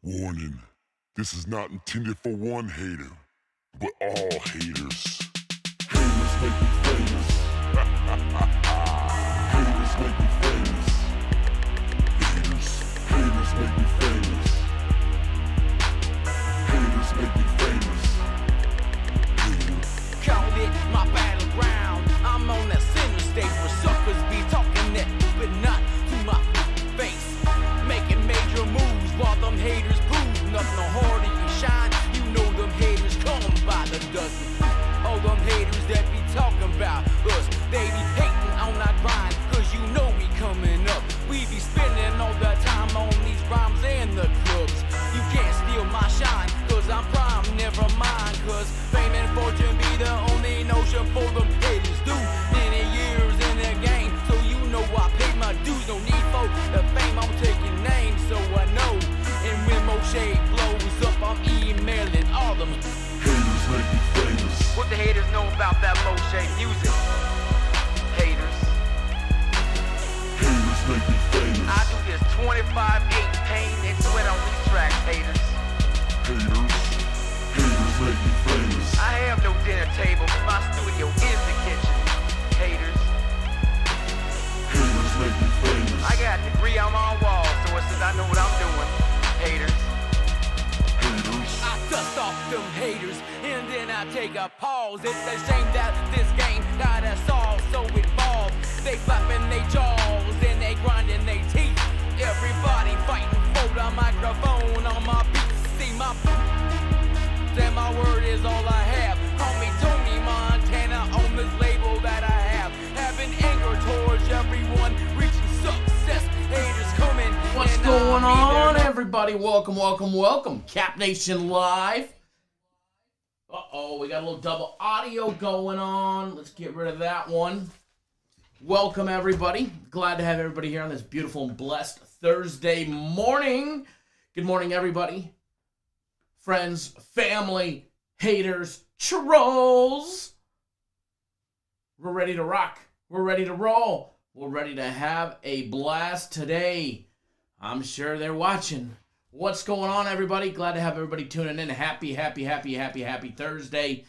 Warning, this is not intended for one hater, but all haters. Haters make me famous. Haters make me famous. Haters make me famous. Haters make me famous. Haters. Call it my battleground. I'm on that center stage where suckers be talking that, but not to my face. Making major moves while them haters prove nothing no harder you shine. You know them haters come by the dozen. All them haters that be talking about us, they be hating on our grind, cause you know we coming up. We be spending all the time on these rhymes and the clubs. You can't steal my shine, cause I'm prime, never mind, cause fame and fortune be the only notion for them haters. Do many years in the game, so you know I paid my dues. No need for the fame, I'm taking names, so I know. And when Moshe blows up, I'm emailing all them. Haters make me famous. What the haters know about that Moshe music? Haters. Haters make me famous. I do this 25/8 pain and sweat on these tracks, haters. Haters. Haters make me famous. I have no dinner table, my studio is the kitchen. Haters. Haters make me famous. I got a degree on my wall, so it says I know what I'm doing. Haters. Haters. I dust off them haters, and then I take a pause. It's a shame that this game got us all so involved. They flapping their jaws and they grinding their teeth. Everybody fighting for the microphone on my beats. See my then my word is all I have. Call me Tony Montana on this label that I have. Having anger towards everyone, reaching success. Haters coming. What's going on, everybody? Welcome. Cap Nation Live. Uh-oh, we got a little double audio going on. Let's get rid of that one. Welcome, everybody. Glad to have everybody here on this beautiful and blessed Thursday morning. Good morning, everybody. Friends, family, haters, trolls. We're ready to rock. We're ready to roll. We're ready to have a blast today. I'm sure they're watching. What's going on, everybody? Glad to have everybody tuning in. Happy Thursday.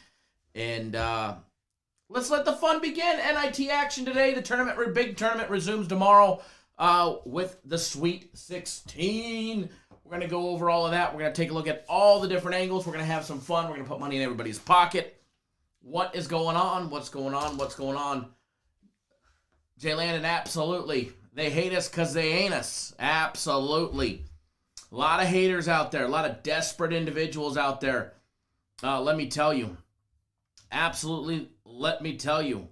And let's let the fun begin. NIT action today. The big tournament resumes tomorrow with the Sweet 16. We're going to go over all of that. We're going to take a look at all the different angles. We're going to have some fun. We're going to put money in everybody's pocket. What is going on? What's going on? Jay Landon, absolutely. They hate us because they ain't us. Absolutely. A lot of haters out there. A lot of desperate individuals out there. Let me tell you. Absolutely, let me tell you.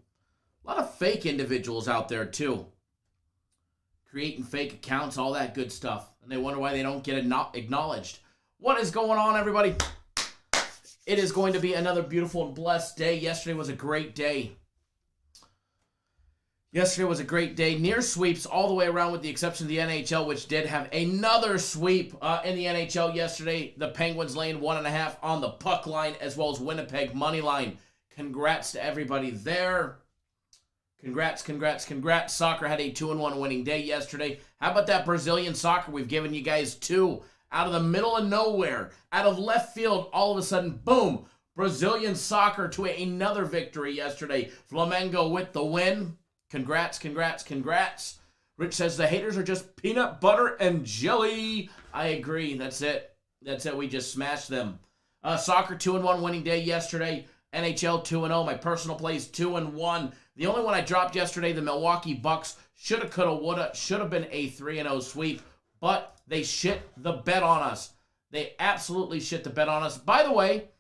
A lot of fake individuals out there, too. Creating fake accounts, all that good stuff. And they wonder why they don't get acknowledged. What is going on, everybody? It is going to be another beautiful and blessed day. Yesterday was a great day. Near sweeps all the way around with the exception of the NHL, which did have another sweep in the NHL yesterday. The Penguins laying 1.5 on the puck line as well as Winnipeg money line. Congrats to everybody there. Congrats. Soccer had a 2-1 winning day yesterday. How about that Brazilian soccer? We've given you guys two out of the middle of nowhere, out of left field. All of a sudden, boom, Brazilian soccer to another victory yesterday. Flamengo with the win. Congrats, congrats, congrats. Rich says the haters are just peanut butter and jelly. I agree. That's it. That's it. We just smashed them. Soccer 2-1 winning day yesterday. NHL 2-0. My personal plays 2-1. The only one I dropped yesterday, the Milwaukee Bucks, shoulda, coulda, woulda, should have been a 3-0 sweep, but they shit the bet on us. They absolutely shit the bet on us. By the way,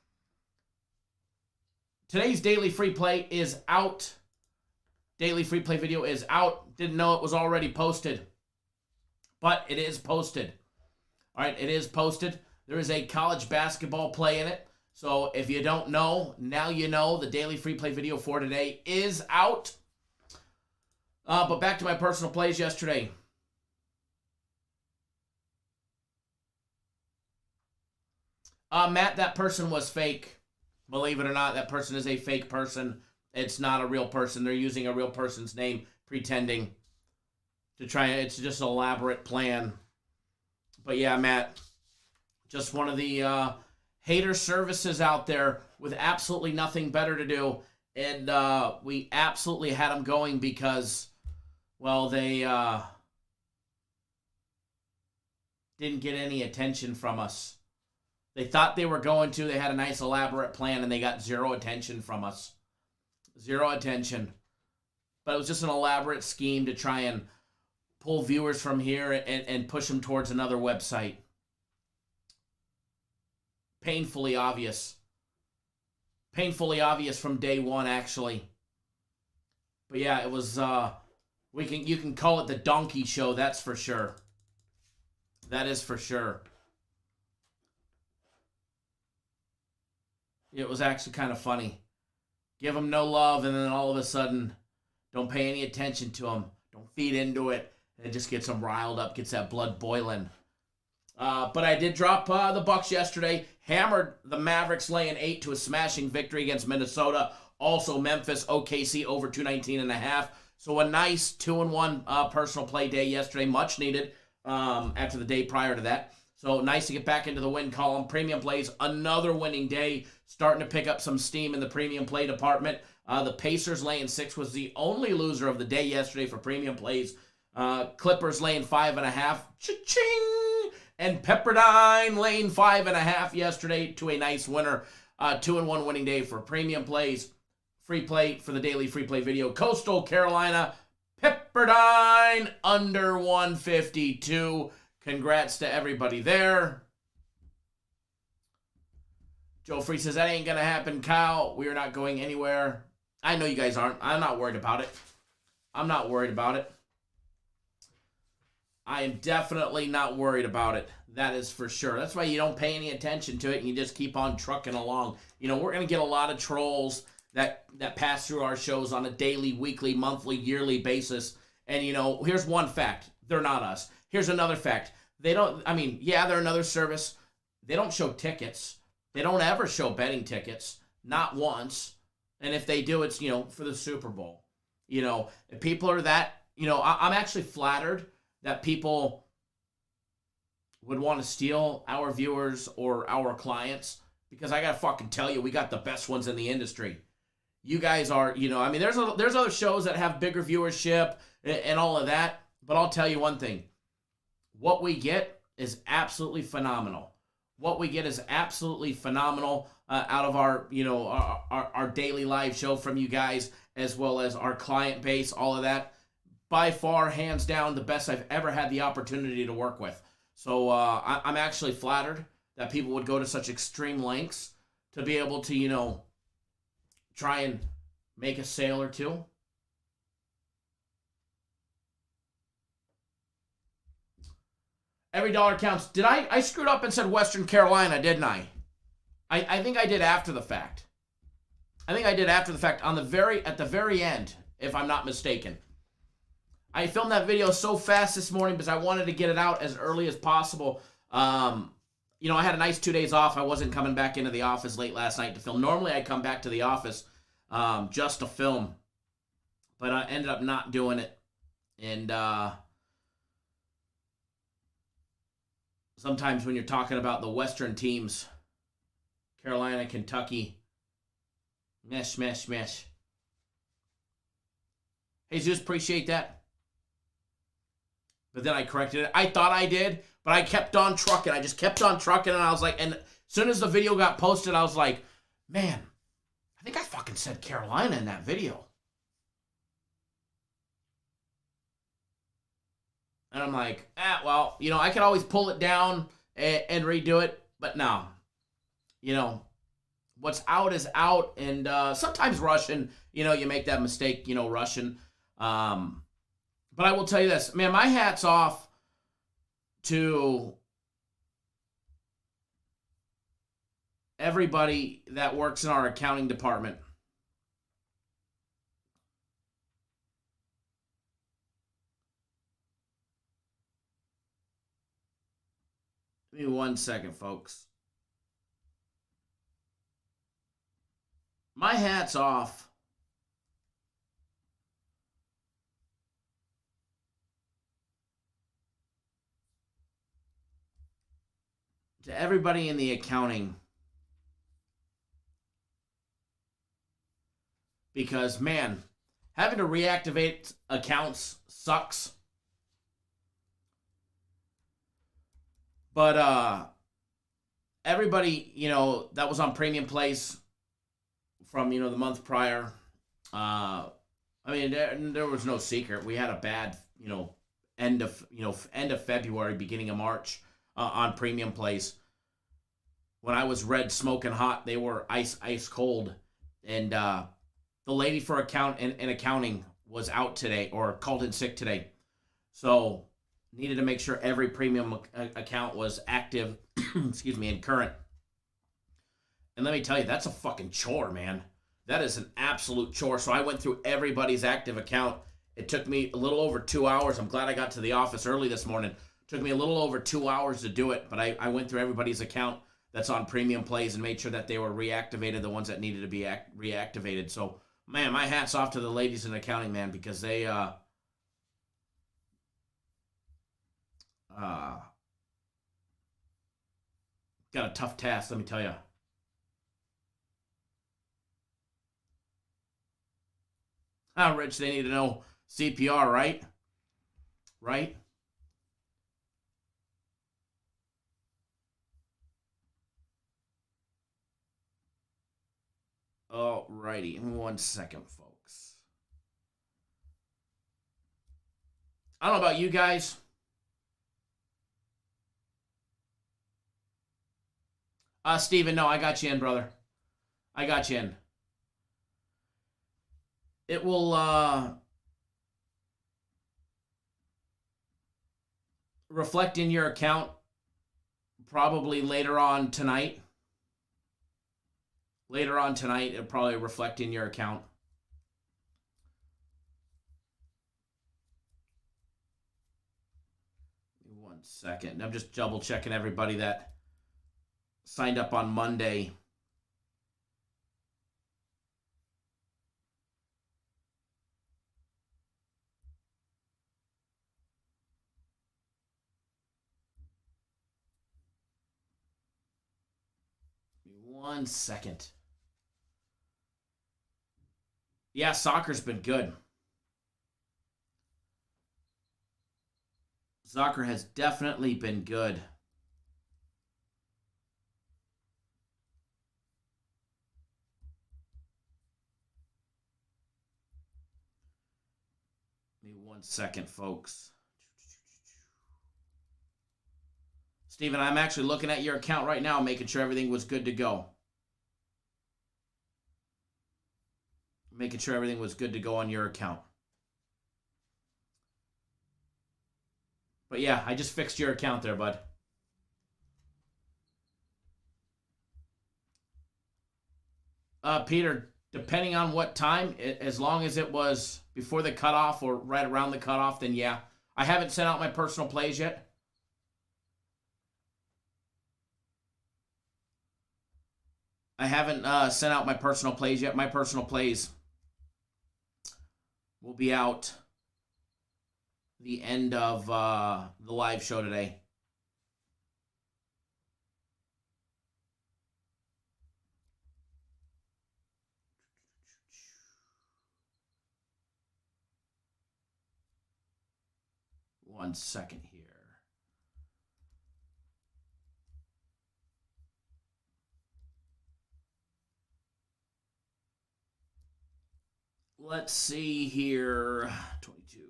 today's daily free play is out. Daily free play video is out. Didn't know it was already posted, but it is posted. All right, it is posted. There is a college basketball play in it. So if you don't know, now you know. The daily free play video for today is out. But back to my personal plays yesterday. Matt, that person was fake. Believe it or not, that person is a fake person. It's not a real person. They're using a real person's name, pretending to try. It's just an elaborate plan. But yeah, Matt, just one of the hater services out there with absolutely nothing better to do. And we absolutely had them going because, well, they didn't get any attention from us. They thought they were going to. They had a nice elaborate plan, and they got zero attention from us. Zero attention. But it was just an elaborate scheme to try and pull viewers from here and push them towards another website. Painfully obvious. Painfully obvious from day one, actually. But yeah, it was, you can call it the donkey show, that's for sure. That is for sure. It was actually kind of funny. Give them no love, and then all of a sudden, don't pay any attention to them. Don't feed into it. And it just gets them riled up, gets that blood boiling. But I did drop the Bucks yesterday. Hammered the Mavericks laying 8 to a smashing victory against Minnesota. Also Memphis, OKC over 219.5. So a nice 2-1 personal play day yesterday. Much needed after the day prior to that. So nice to get back into the win column. Premium plays, another winning day. Starting to pick up some steam in the premium play department. The Pacers laying 6 was the only loser of the day yesterday for premium plays. Clippers laying 5.5. Cha-ching! And Pepperdine laying 5.5 yesterday to a nice winner. 2-1 winning day for premium plays. Free play for the daily free play video. Coastal Carolina, Pepperdine under 152. Congrats to everybody there. Joe Free says, that ain't going to happen, Kyle. We are not going anywhere. I know you guys aren't. I'm not worried about it. I'm not worried about it. I am definitely not worried about it. That is for sure. That's why you don't pay any attention to it and you just keep on trucking along. You know, we're going to get a lot of trolls that pass through our shows on a daily, weekly, monthly, yearly basis. And, you know, here's one fact. They're not us. Here's another fact. They're another service. They don't show tickets. They don't ever show betting tickets. Not once. And if they do, it's, you know, for the Super Bowl. You know, if people are that, you know, I'm actually flattered that people would want to steal our viewers or our clients, because I gotta fucking tell you, we got the best ones in the industry. You guys are, you know, I mean, there's other shows that have bigger viewership and all of that, but I'll tell you one thing. What we get is absolutely phenomenal. What we get is absolutely phenomenal out of our, you know, our daily live show from you guys, as well as our client base, all of that. By far, hands down, the best I've ever had the opportunity to work with. So I'm actually flattered that people would go to such extreme lengths to be able to, you know, try and make a sale or two. Every dollar counts. Did I screwed up and said Western Carolina, didn't I? I think I did after the fact. I think I did after the fact at the very end, if I'm not mistaken. I filmed that video so fast this morning because I wanted to get it out as early as possible. You know, I had a nice 2 days off. I wasn't coming back into the office late last night to film. Normally, I come back to the office just to film. But I ended up not doing it. And sometimes when you're talking about the Western teams, Carolina, Kentucky, Mesh, mesh, mesh. Jesus, appreciate that. But then I corrected it. I thought I did, but I kept on trucking. I just kept on trucking, and I was like, and as soon as the video got posted, I was like, man, I think I fucking said Carolina in that video. And I'm like, well, I could always pull it down and redo it, but no. What's out is out, and sometimes rushing, you make that mistake, rushing. But I will tell you this, man, my hat's off to everybody that works in our accounting department. Give me 1 second, folks. My hat's off to everybody in the accounting, because, man, having to reactivate accounts sucks. But everybody, that was on premium plays from, the month prior. I mean, there was no secret. We had a bad, end of February, beginning of March on premium plays. When I was red smoking hot, they were ice cold. And the lady for accounting was out today, or called in sick today. So needed to make sure every premium account was active, and current. And let me tell you, that's a fucking chore, man. That is an absolute chore. So I went through everybody's active account. It took me a little over 2 hours. I'm glad I got to the office early this morning. It took me a little over 2 hours to do it, but I went through everybody's account that's on premium plays and made sure that they were reactivated, the ones that needed to be reactivated. So, man, my hat's off to the ladies in accounting, man, because they got a tough task, let me tell you. Rich, they need to know CPR, right? Right? Alrighty, 1 second, folks. I don't know about you guys. Steven, no, I got you in, brother. I got you in. It will reflect in your account probably later on tonight. Later on tonight, it'll probably reflect in your account. Give me 1 second. I'm just double checking everybody that signed up on Monday. Give me 1 second. Yeah, soccer's been good. Soccer has definitely been good. Give me 1 second, folks. Steven, I'm actually looking at your account right now, making sure everything was good to go. Making sure everything was good to go on your account. But yeah, I just fixed your account there, bud. Peter, depending on what time, as long as it was before the cutoff or right around the cutoff, then yeah. I haven't sent out my personal plays yet. I haven't sent out my personal plays yet. My personal plays will be out the end of the live show today. 1 second here. Let's see here. 22.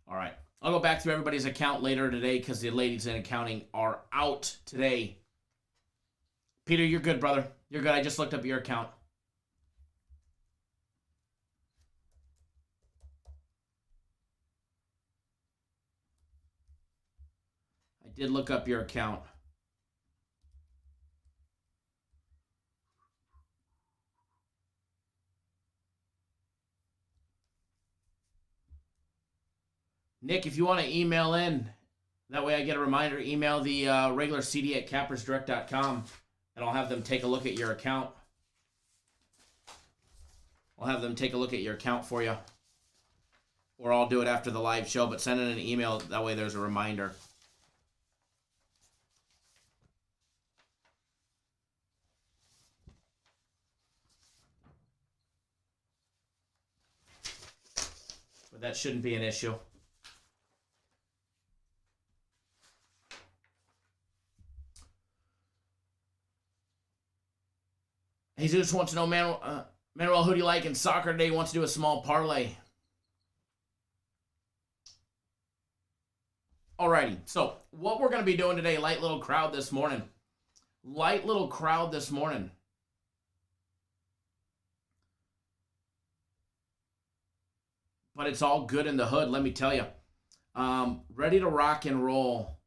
All right. I'll go back through everybody's account later today because the ladies in accounting are out today. Peter, you're good, brother. You're good. I just looked up your account. I did look up your account. Nick, if you want to email in, that way I get a reminder, email the regular CD at cappersdirect.com, and I'll have them take a look at your account. I'll have them take a look at your account for you. Or I'll do it after the live show, but send in an email, that way there's a reminder. But that shouldn't be an issue. Jesus wants to know, Manuel, who do you like in soccer today? He wants to do a small parlay. Alrighty, so what we're going to be doing today, light little crowd this morning. Light little crowd this morning. But it's all good in the hood, let me tell you. Ready to rock and roll.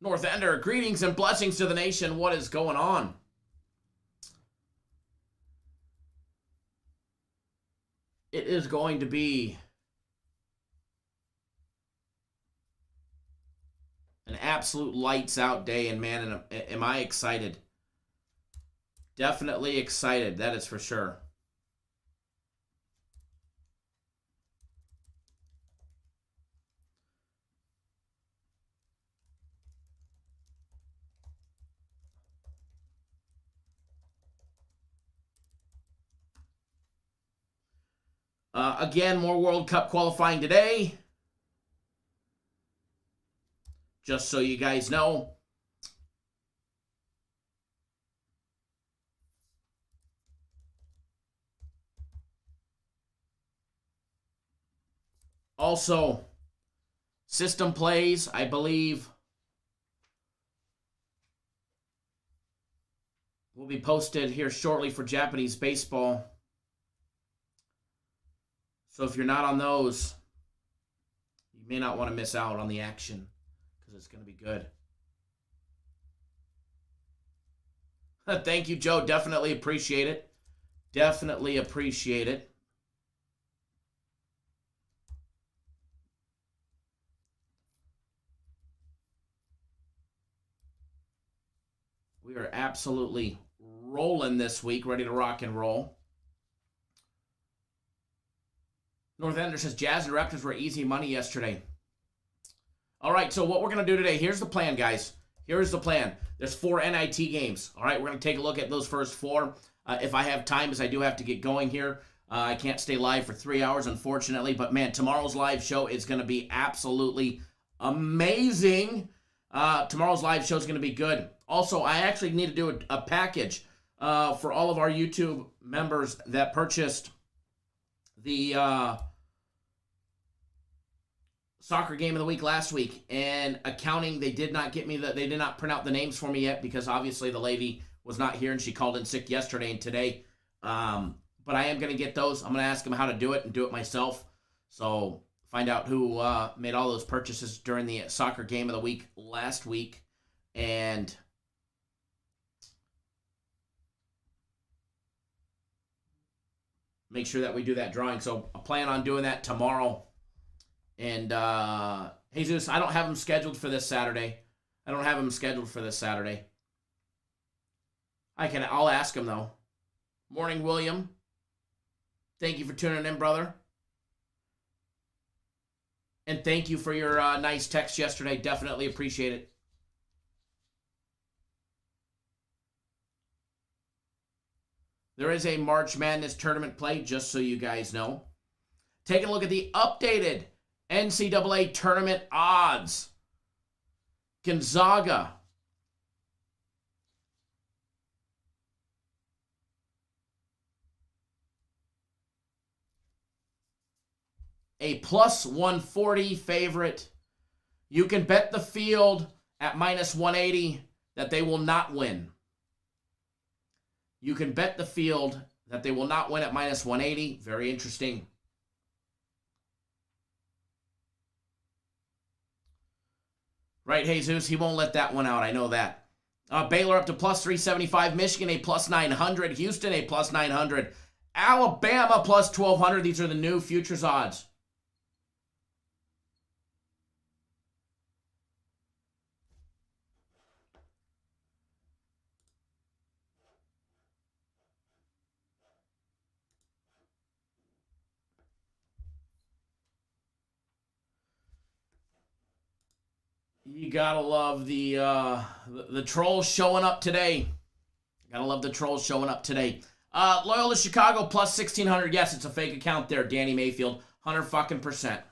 North Ender, greetings and blessings to the nation. What is going on? It is going to be an absolute lights out day, and man, am I excited. Definitely excited, that is for sure. Again, more World Cup qualifying today. Just so you guys know. Also, system plays, I believe, will be posted here shortly for Japanese baseball. So if you're not on those, you may not want to miss out on the action because it's going to be good. Thank you, Joe. Definitely appreciate it. Definitely appreciate it. We are absolutely rolling this week, ready to rock and roll. North Ender says, Jazz and Raptors were easy money yesterday. All right, so what we're going to do today, here's the plan, guys. Here's the plan. There's 4 NIT games. All right, we're going to take a look at those first 4. If I have time, as I do have to get going here. I can't stay live for 3 hours, unfortunately. But, man, tomorrow's live show is going to be absolutely amazing. Tomorrow's live show is going to be good. Also, I actually need to do a package for all of our YouTube members that purchased the soccer game of the week last week, and accounting, they did not get me they did not print out the names for me yet because obviously the lady was not here and she called in sick yesterday and today. But I am going to get those. I'm going to ask them how to do it and do it myself. So find out who made all those purchases during the soccer game of the week last week, and make sure that we do that drawing. So I plan on doing that tomorrow. And Jesus, I don't have him scheduled for this Saturday. I'll ask him though. Morning, William. Thank you for tuning in, brother. And thank you for your nice text yesterday. Definitely appreciate it. There is a March Madness tournament play, just so you guys know. Take a look at the updated NCAA tournament odds. Gonzaga. A plus 140 favorite. You can bet the field at minus 180 that they will not win. You can bet the field that they will not win at minus 180. Very interesting. Right, Jesus? He won't let that one out. I know that. Baylor up to plus 375. Michigan a plus 900. Houston a plus 900. Alabama plus 1200. These are the new futures odds. You gotta love the trolls showing up today. Gotta love the trolls showing up today. Loyola Chicago plus 1600. Yes, it's a fake account there. Danny Mayfield, 100%.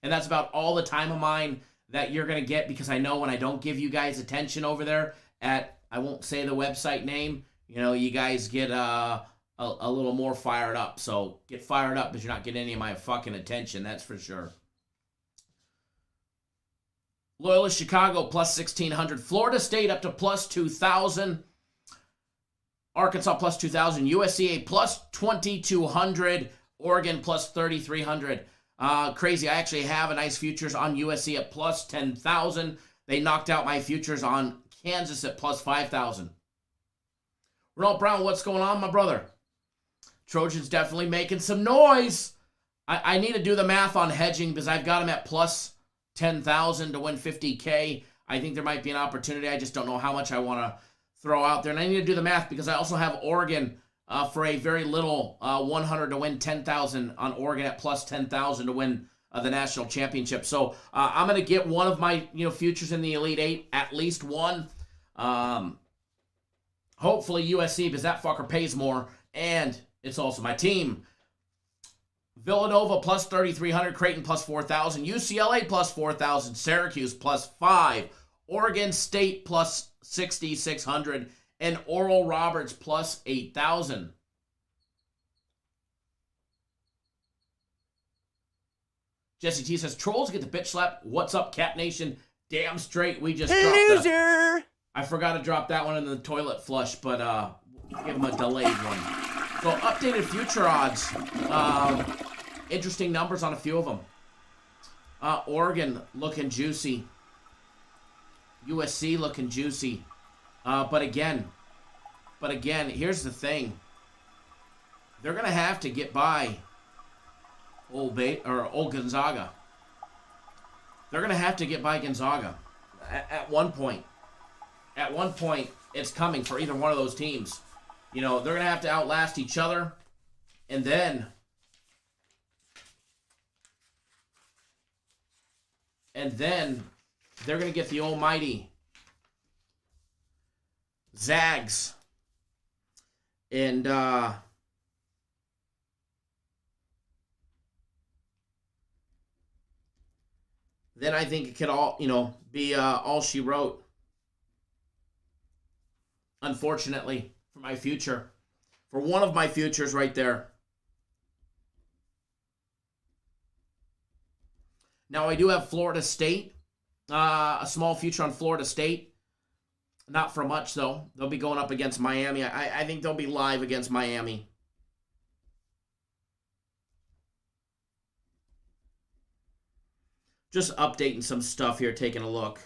And that's about all the time of mine that you're gonna get, because I know when I don't give you guys attention over there at, I won't say the website name, you know, you guys get a little more fired up. So get fired up, because you're not getting any of my fucking attention. That's for sure. Loyola Chicago plus 1600. Florida State up to plus 2000. Arkansas plus 2000. USCA plus 2200. Oregon plus 3300. Crazy. I actually have a nice futures on USC at plus 10,000. They knocked out my futures on Kansas at plus 5,000. Ronald Brown, what's going on, my brother? Trojans definitely making some noise. I need to do the math on hedging, because I've got them at plus 10,000 to win 50K. I think there might be an opportunity. I just don't know how much I want to throw out there. And I need to do the math, because I also have Oregon for a very little 100 to win 10,000 on Oregon at plus 10,000 to win the national championship. So I'm going to get one of my futures in the Elite Eight, at least one. Hopefully USC, because that fucker pays more, and it's also my team. Villanova plus 3,300, Creighton plus 4,000, UCLA plus 4,000, Syracuse plus 5, Oregon State plus 6,600, and Oral Roberts plus 8,000. Jesse T says, trolls get the bitch slap. What's up, Cap Nation? Damn straight, we just dropped that. I forgot to drop that one in the toilet flush, but give him a delayed one. So updated future odds. Interesting numbers on a few of them. Oregon looking juicy. USC looking juicy. But again, here's the thing. They're going to have to get by old Gonzaga. They're going to have to get by Gonzaga at one point. At one point, it's coming for either one of those teams. They're going to have to outlast each other. And then they're going to get the almighty Zags. And then I think it could all, be all she wrote. Unfortunately, for my future. For one of my futures right there. Now, I do have Florida State. A small future on Florida State. Not for much, though. They'll be going up against Miami. I think they'll be live against Miami. Just updating some stuff here, taking a look.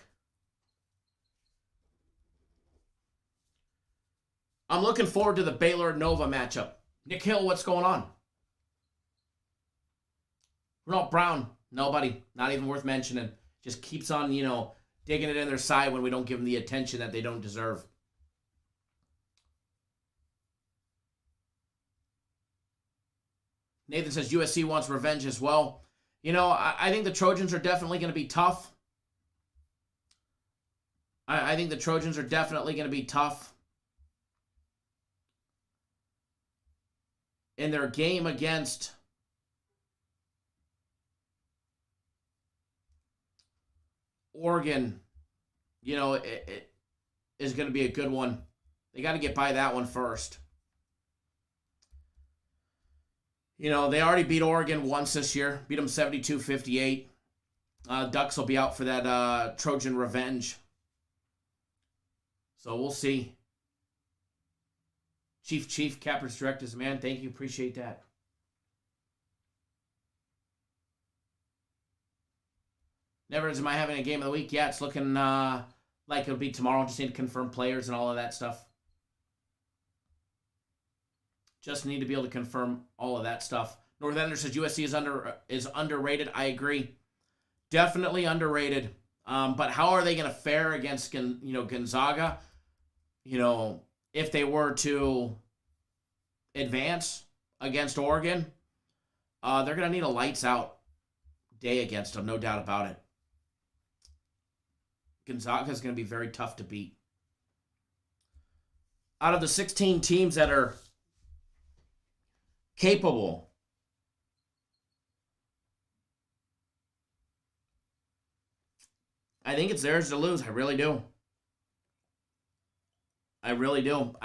I'm looking forward to the Baylor-Nova matchup. Nick Hill, what's going on? Ronald Brown, nobody. Not even worth mentioning. Just keeps on, digging it in their side when we don't give them the attention that they don't deserve. Nathan says USC wants revenge as well. I think the Trojans are definitely going to be tough. I think the Trojans are definitely going to be tough. in their game against Oregon, it is going to be a good one. They got to get by that one first. They already beat Oregon once this year. Beat them 72-58. Ducks will be out for that Trojan revenge. So we'll see. Chief, Capper's Directives, man. Thank you. Appreciate that. Never am I having a game of the week. Yeah, it's looking like it'll be tomorrow. Just need to confirm players and all of that stuff. Just need to be able to confirm all of that stuff. North Ender says USC is underrated. I agree. Definitely underrated. But how are they going to fare against Gonzaga? If they were to advance against Oregon, they're going to need a lights out day against them, no doubt about it. Gonzaga is going to be very tough to beat. Out of the 16 teams that are capable, I think it's theirs to lose. I really do. I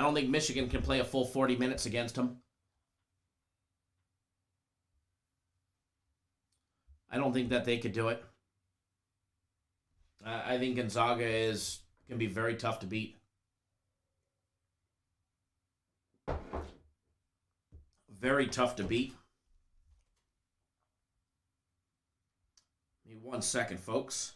don't think Michigan can play a full 40 minutes against them. I don't think that they could do it. I think Gonzaga can be very tough to beat. Very tough to beat. Give me 1 second, folks.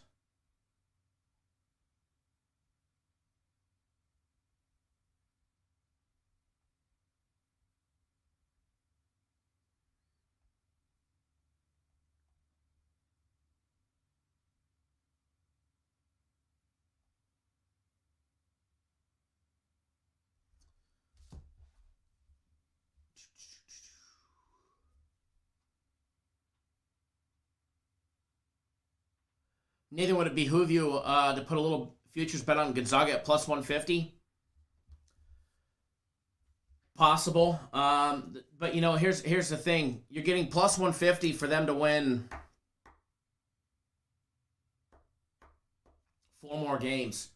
Nathan, would it behoove you to put a little futures bet on Gonzaga at plus 150? Possible. But, here's the thing. You're getting plus 150 for them to win 4 more games.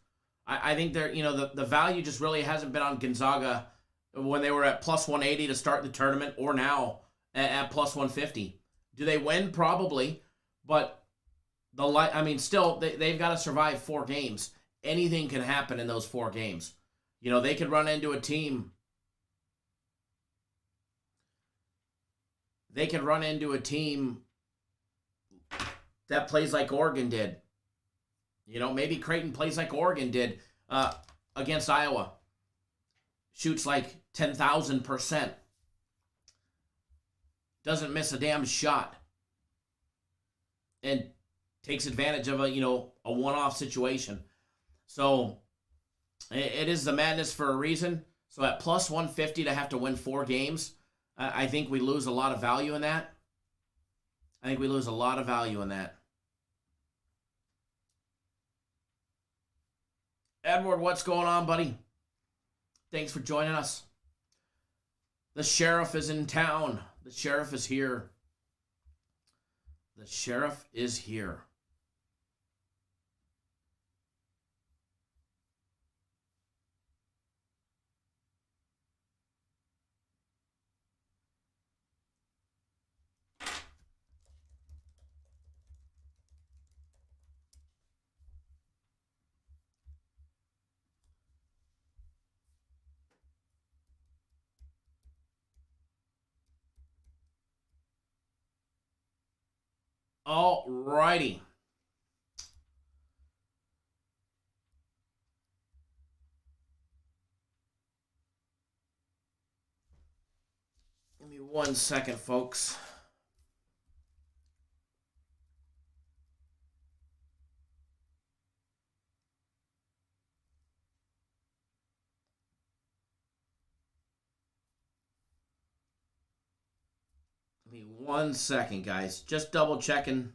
I think they're, the value just really hasn't been on Gonzaga when they were at plus 180 to start the tournament or now at plus 150. Do they win? Probably. But still, they've got to survive 4 games. Anything can happen in those 4 games. They could run into a team. They could run into a team that plays like Oregon did. Maybe Creighton plays like Oregon did against Iowa. Shoots like 10,000%. Doesn't miss a damn shot. And takes advantage of a one-off situation. So it is the madness for a reason. So at plus 150 to have to win 4 games, I think we lose a lot of value in that. Edward, what's going on, buddy? Thanks for joining us. The sheriff is in town. The sheriff is here. The sheriff is here. All righty. Give me 1 second, folks. Give me 1 second, guys. Just double checking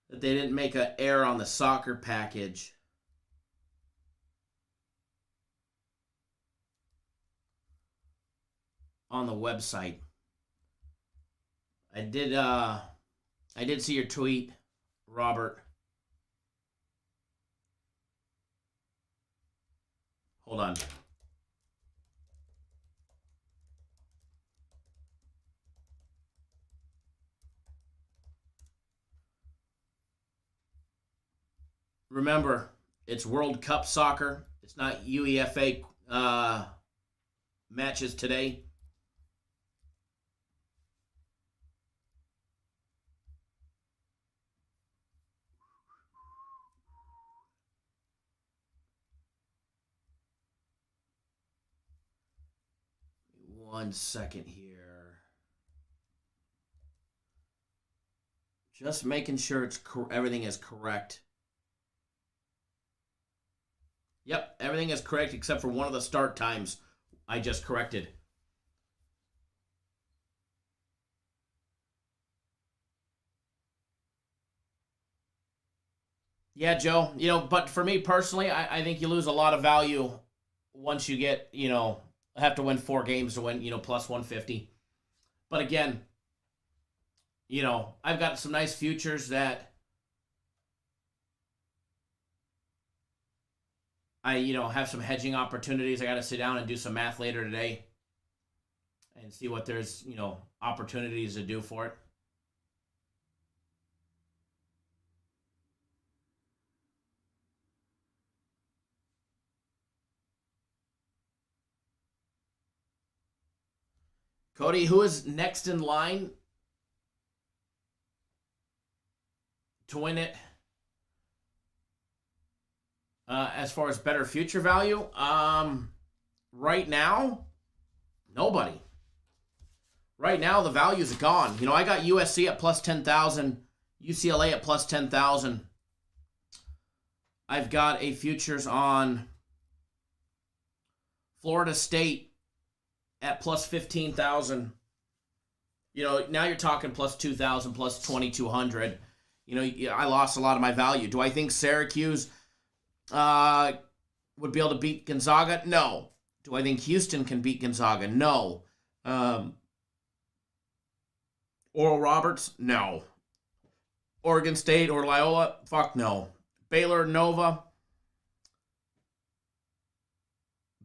that they didn't make an error on the soccer package. On the website. I did see your tweet, Robert. Hold on. Remember, it's World Cup soccer. It's not UEFA matches today. One second here. Just making sure everything is correct. Yep, everything is correct except for one of the start times I just corrected. Yeah, Joe. But for me personally, I think you lose a lot of value once you get, have to win 4 games to win, plus 150. But again, I've got some nice futures that I, have some hedging opportunities. I got to sit down and do some math later today and see what there's, opportunities to do for it. Cody, who is next in line to win it as far as better future value? Right now, nobody. Right now, the values are gone. I got USC at plus 10,000, UCLA at plus 10,000. I've got a futures on Florida State at plus 15,000. Now you're talking plus 2,000, plus 2,200. I lost a lot of my value. Do I think Syracuse would be able to beat Gonzaga? No. Do I think Houston can beat Gonzaga? No. Oral Roberts? No. Oregon State or Loyola? Fuck no. Baylor, Nova?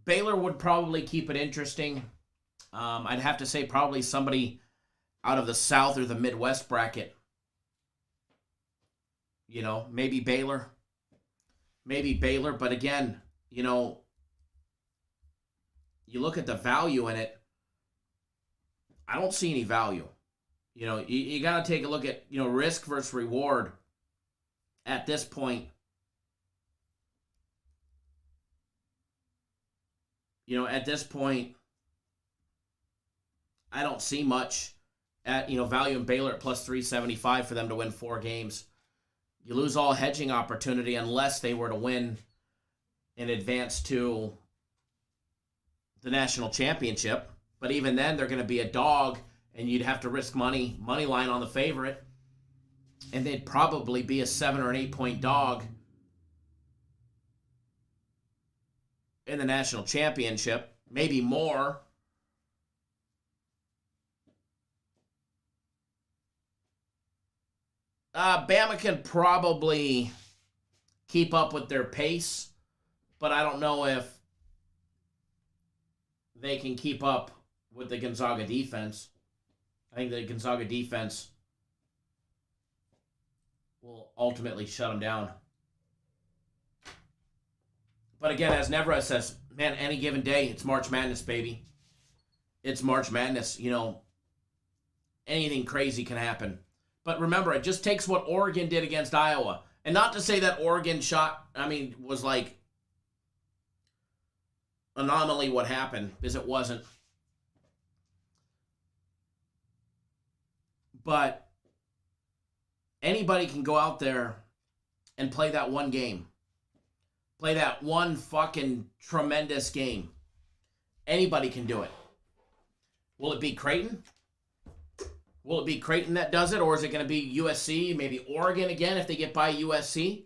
Baylor would probably keep it interesting. I'd have to say probably somebody out of the South or the Midwest bracket. Maybe Baylor. But again, you look at the value in it. I don't see any value. You got to take a look at, risk versus reward at this point. At this point, I don't see much at, value in Baylor at plus 375 for them to win 4 games. You lose all hedging opportunity unless they were to win and advance to the national championship. But even then, they're going to be a dog, and you'd have to risk money line on the favorite. And they'd probably be a 7 or an 8 point dog in the national championship, maybe more. Bama can probably keep up with their pace, but I don't know if they can keep up with the Gonzaga defense. I think the Gonzaga defense will ultimately shut them down. But again, as Nevra says, man, any given day, it's March Madness, baby. It's March Madness. Anything crazy can happen. But remember, it just takes what Oregon did against Iowa. And not to say that Oregon was like anomaly what happened, because it wasn't. But anybody can go out there and play that one game. Play that one fucking tremendous game. Anybody can do it. Will it be Creighton? Will it be Creighton that does it, or is it going to be USC, maybe Oregon again if they get by USC?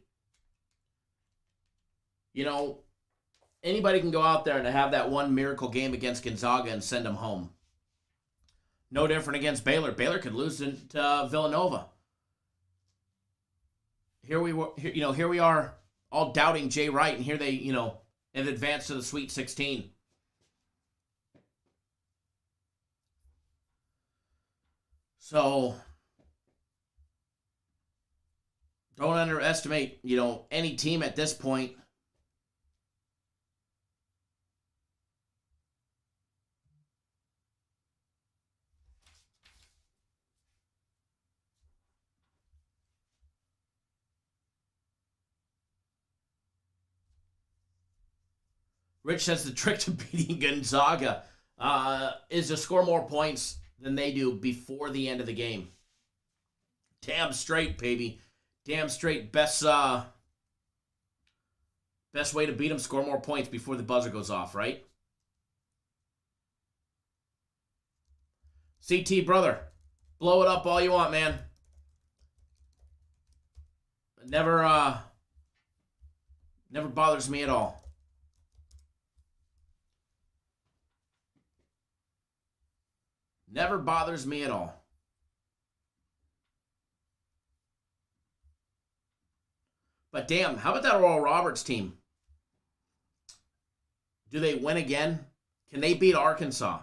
Anybody can go out there and have that one miracle game against Gonzaga and send them home. No different against Baylor. Baylor could lose to Villanova. Here we are all doubting Jay Wright, and here they, have advanced to the Sweet 16. So don't underestimate, any team at this point. Rich says the trick to beating Gonzaga is to score more points than they do before the end of the game. Damn straight, baby. Damn straight. Best way to beat them, score more points before the buzzer goes off, right? CT, brother, blow it up all you want, man. Never bothers me at all. Never bothers me at all. But damn, how about that Oral Roberts team? Do they win again? Can they beat Arkansas?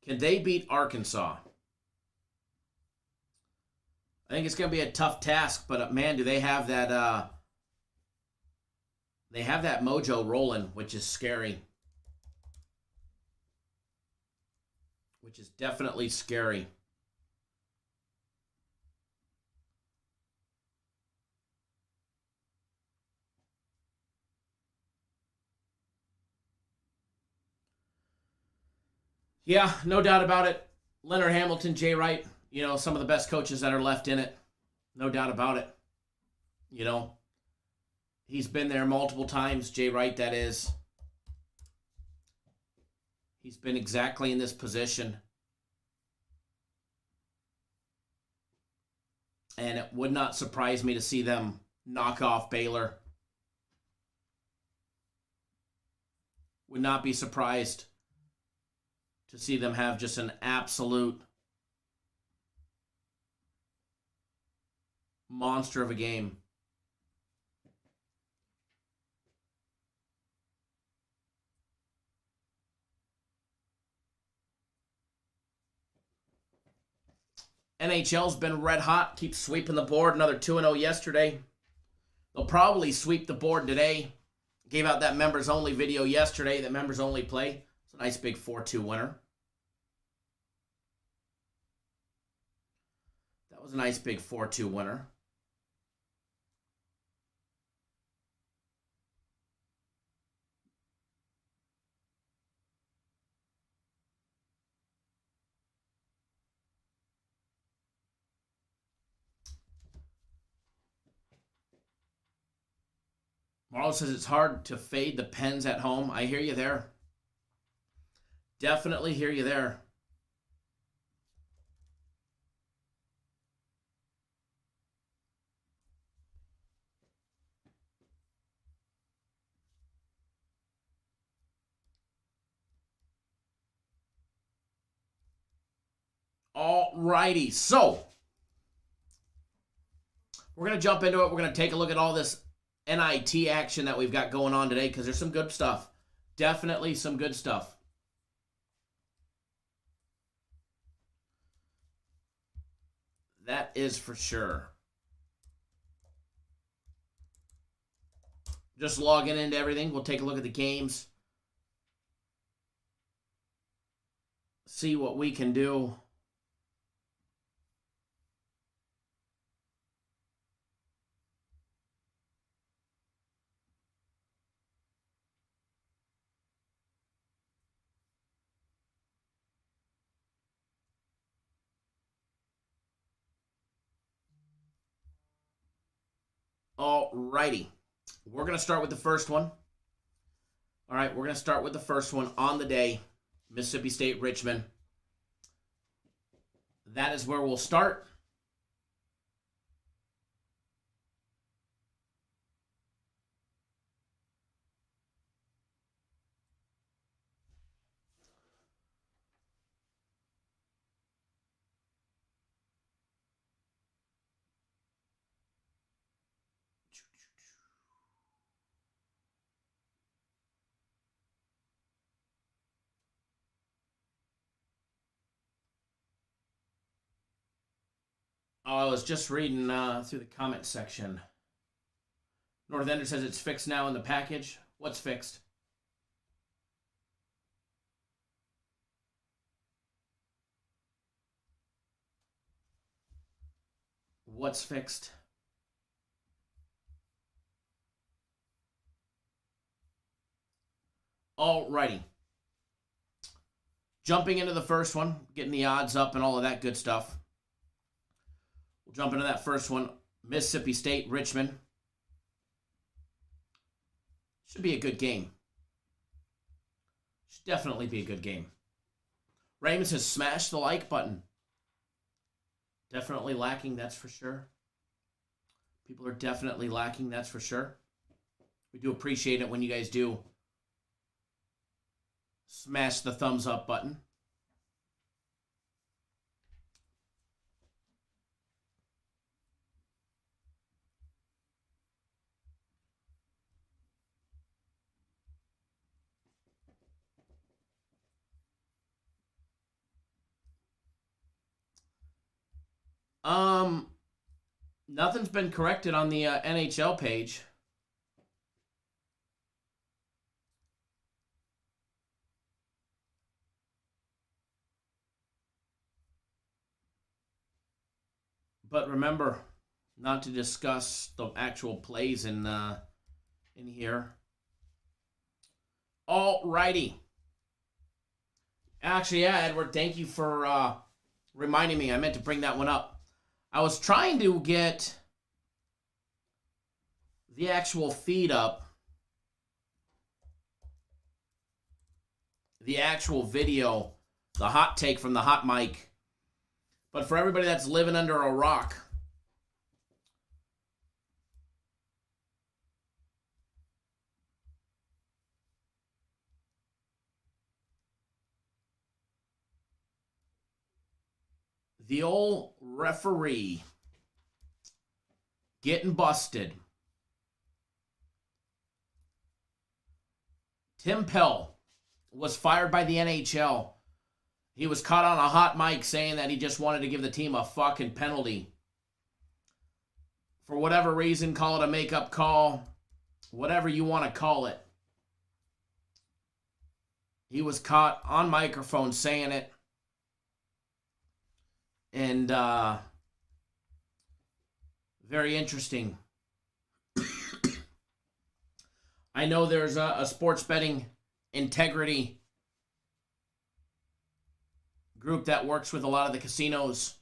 Can they beat Arkansas? I think it's going to be a tough task, but man, do they have that they have that mojo rolling, which is scary. Which is definitely scary. Yeah, no doubt about it. Leonard Hamilton, Jay Wright, some of the best coaches that are left in it. No doubt about it. He's been there multiple times, Jay Wright, that is. He's been exactly in this position. And it would not surprise me to see them knock off Baylor. Would not be surprised to see them have just an absolute monster of a game. NHL's been red hot, keeps sweeping the board. Another 2-0 yesterday. They'll probably sweep the board today. Gave out that members-only video yesterday, that members-only play. It's a nice big 4-2 winner. That was a nice big 4-2 winner. Marlo says it's hard to fade the Pens at home. I hear you there. Definitely hear you there. All righty. So, we're going to jump into it. We're going to take a look at all this NIT action that we've got going on today because there's some good stuff. Definitely some good stuff. That is for sure. Just logging into everything. We'll take a look at the games. See what we can do. All righty. We're going to start with the first one. All right, we're going to start with the first one on the day. Mississippi State, Richmond. That is where we'll start. Oh, I was just reading through the comment section. North Ender says it's fixed now in the package. What's fixed? What's fixed? Alrighty. Jumping into the first one, getting the odds up and all of that good stuff. We'll jump into that first one. Mississippi State, Richmond. Should be a good game. Should definitely be a good game. Raymond says smash the like button. Definitely lacking, that's for sure. People are definitely lacking, that's for sure. We do appreciate it when you guys do smash the thumbs up button. Nothing's been corrected on the NHL page. But remember not to discuss the actual plays in here. Alrighty. Actually, yeah, Edward, thank you for reminding me. I meant to bring that one up. I was trying to get the actual feed up. The actual video. The hot take from the hot mic. But for everybody that's living under a rock, the old referee getting busted. Tim Pell was fired by the NHL. He was caught on a hot mic saying that he just wanted to give the team a fucking penalty. For whatever reason, call it a makeup call. Whatever you want to call it. He was caught on microphone saying it. And very interesting. I know there's a sports betting integrity group that works with a lot of the casinos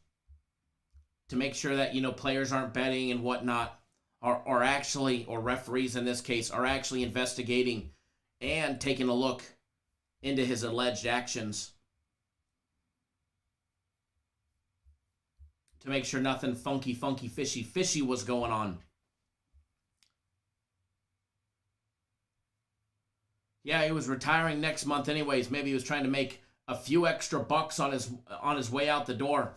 to make sure that, you know, players aren't betting and whatnot, are actually, or referees in this case, are actually investigating and taking a look into his alleged actions to make sure nothing funky, fishy was going on. Yeah, he was retiring next month anyways. Maybe he was trying to make a few extra bucks on his way out the door.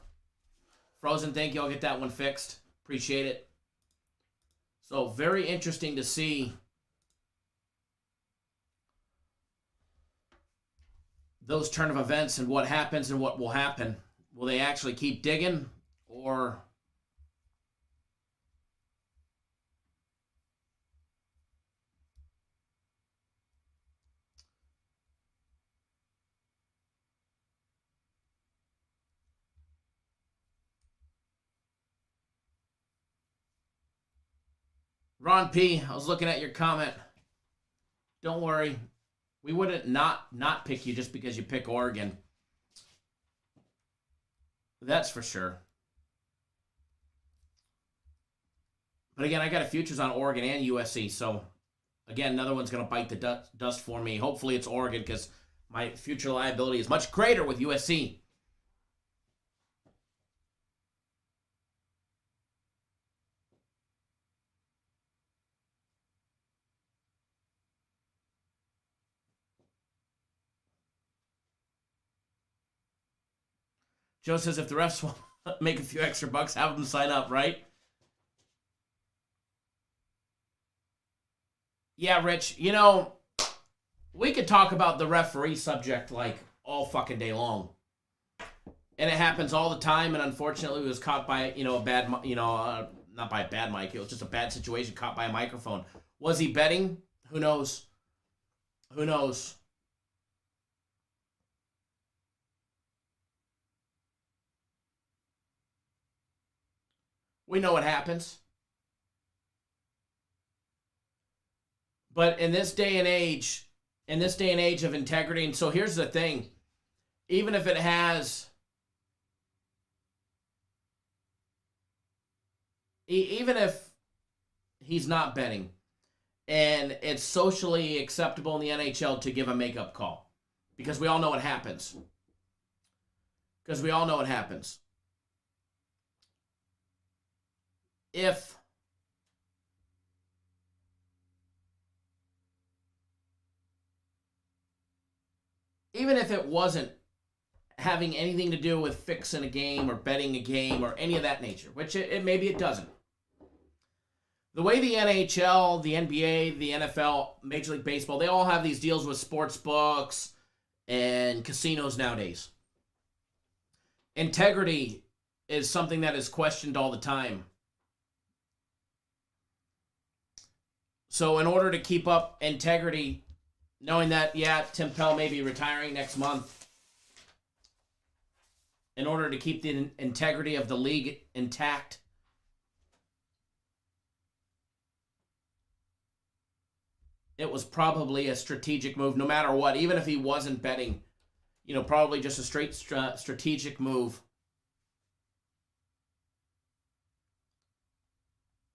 Frozen, thank you. I'll get that one fixed. Appreciate it. So very interesting to see those turn of events and what happens and what will happen. Will they actually keep digging, or Ron P, I was looking at your comment. Don't worry. We wouldn't not pick you just because you pick Oregon. That's for sure. But again, I got a futures on Oregon and USC, so again, another one's going to bite the dust for me. Hopefully it's Oregon because my future liability is much greater with USC. Joe says if the refs want to make a few extra bucks, have them sign up, right? Yeah, Rich, you know, we could talk about the referee subject like all fucking day long. And it happens all the time, and unfortunately it was caught by, a bad, not by a bad mic, it was just a bad situation, caught by a microphone. Was he betting? Who knows? Who knows? We know what happens. But in this day and age of integrity, and so here's the thing, even if even if he's not betting, and it's socially acceptable in the NHL to give a makeup call, because we all know what happens. If even if it wasn't having anything to do with fixing a game or betting a game or any of that nature, which maybe it doesn't. The way the NHL, the NBA, the NFL, Major League Baseball, they all have these deals with sports books and casinos nowadays. Integrity is something that is questioned all the time. So in order to keep up integrity, knowing that, Tim Pell may be retiring next month, in order to keep the integrity of the league intact, it was probably a strategic move, no matter what. Even if he wasn't betting, probably just a straight strategic move.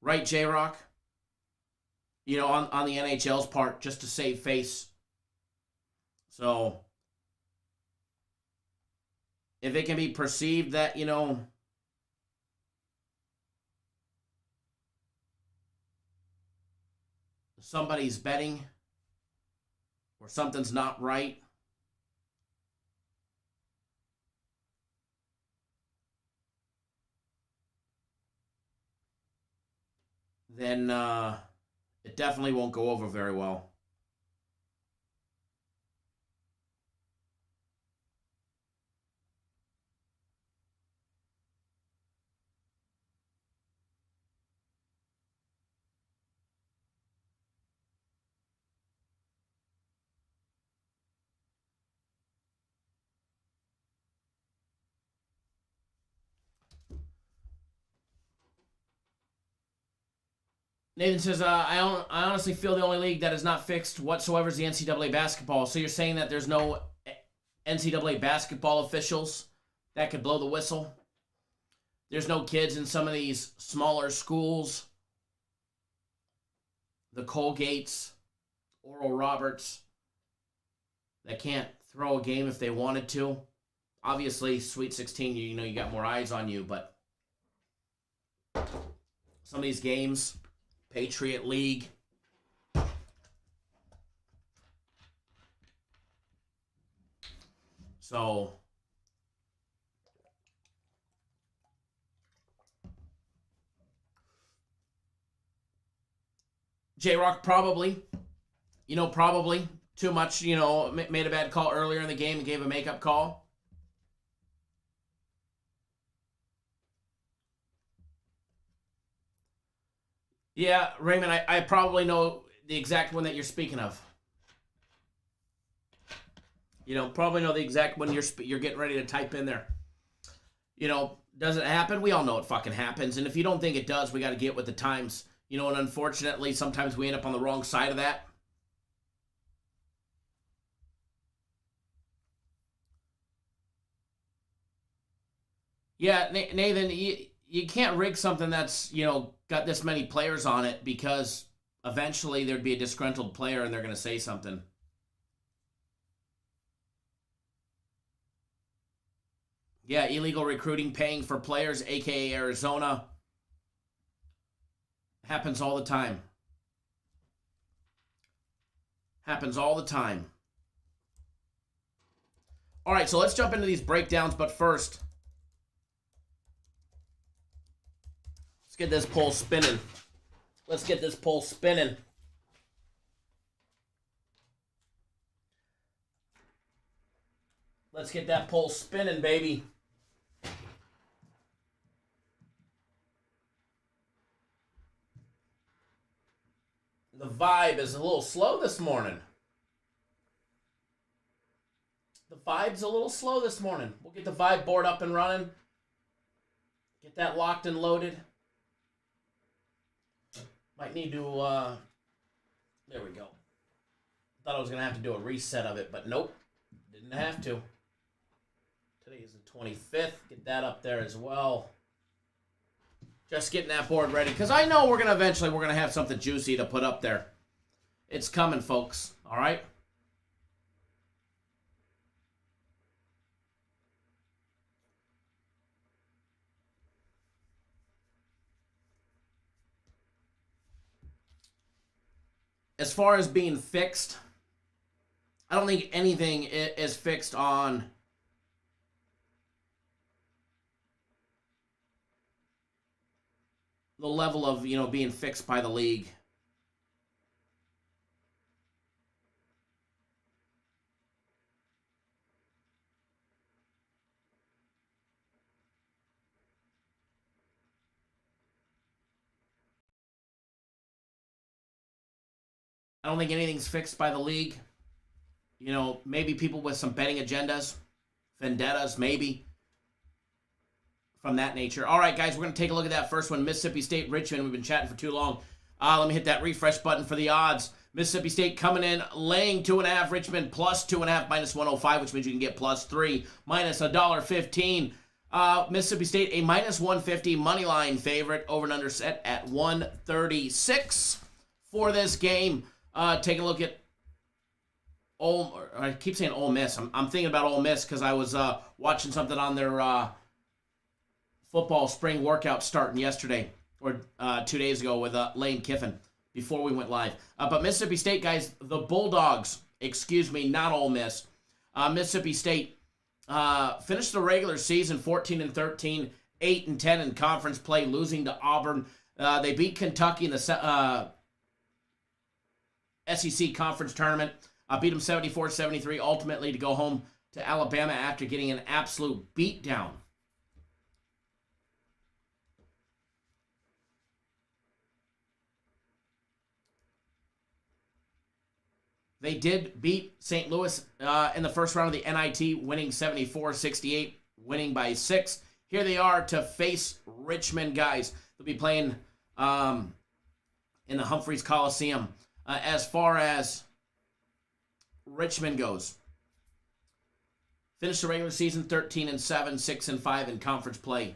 Right, J-Rock? On the NHL's part, just to save face. So, if it can be perceived that, somebody's betting or something's not right, then it definitely won't go over very well. Nathan says, I honestly feel the only league that is not fixed whatsoever is the NCAA basketball. So you're saying that there's no NCAA basketball officials that could blow the whistle? There's no kids in some of these smaller schools, the Colgates, Oral Roberts, that can't throw a game if they wanted to? Obviously, Sweet 16, you got more eyes on you, but some of these games, Patriot League, so J-Rock probably too much, made a bad call earlier in the game and gave a makeup call. Yeah, Raymond, I probably know the exact one that you're speaking of. Probably know the exact one you're getting ready to type in there. Does it happen? We all know it fucking happens. And if you don't think it does, we got to get with the times. And unfortunately, sometimes we end up on the wrong side of that. Yeah, Nathan, you can't rig something that's, got this many players on it, because eventually there'd be a disgruntled player and they're going to say something. Yeah, illegal recruiting, paying for players, aka Arizona. Happens all the time. Happens all the time. All right, so let's jump into these breakdowns, but first, let's get this poll spinning. Let's get this poll spinning. Let's get that poll spinning, baby. The vibe is a little slow this morning. The vibe's a little slow this morning. We'll get the vibe board up and running. Get that locked and loaded. Might need to, there we go. Thought I was going to have to do a reset of it, but nope. Didn't have to. Today is the 25th. Get that up there as well. Just getting that board ready, because I know we're going to have something juicy to put up there. It's coming, folks. All right? As far as being fixed, I don't think anything is fixed on the level of, being fixed by the league. I don't think anything's fixed by the league. Maybe people with some betting agendas, vendettas, maybe, from that nature. All right, guys, we're going to take a look at that first one. Mississippi State, Richmond. We've been chatting for too long. Let me hit that refresh button for the odds. Mississippi State coming in, laying 2.5. Richmond plus 2.5, minus 105, which means you can get plus 3, minus $1.15. Mississippi State, a minus 150 money line favorite, over and under set at 136 for this game. Take a look at I keep saying Ole Miss. I'm thinking about Ole Miss because I was watching something on their football spring workout starting yesterday or 2 days ago with Lane Kiffin before we went live. But Mississippi State, guys, the Bulldogs, not Ole Miss. Mississippi State finished the regular season 14-13, 8-10 in conference play, losing to Auburn. They beat Kentucky in the SEC conference tournament. Beat them 74-73, ultimately to go home to Alabama after getting an absolute beatdown. They did beat St. Louis in the first round of the NIT, winning 74-68, winning by 6. Here they are to face Richmond, guys. They'll be playing in the Humphreys Coliseum. As far as Richmond goes, finished the regular season 13-7, 6-5 in conference play.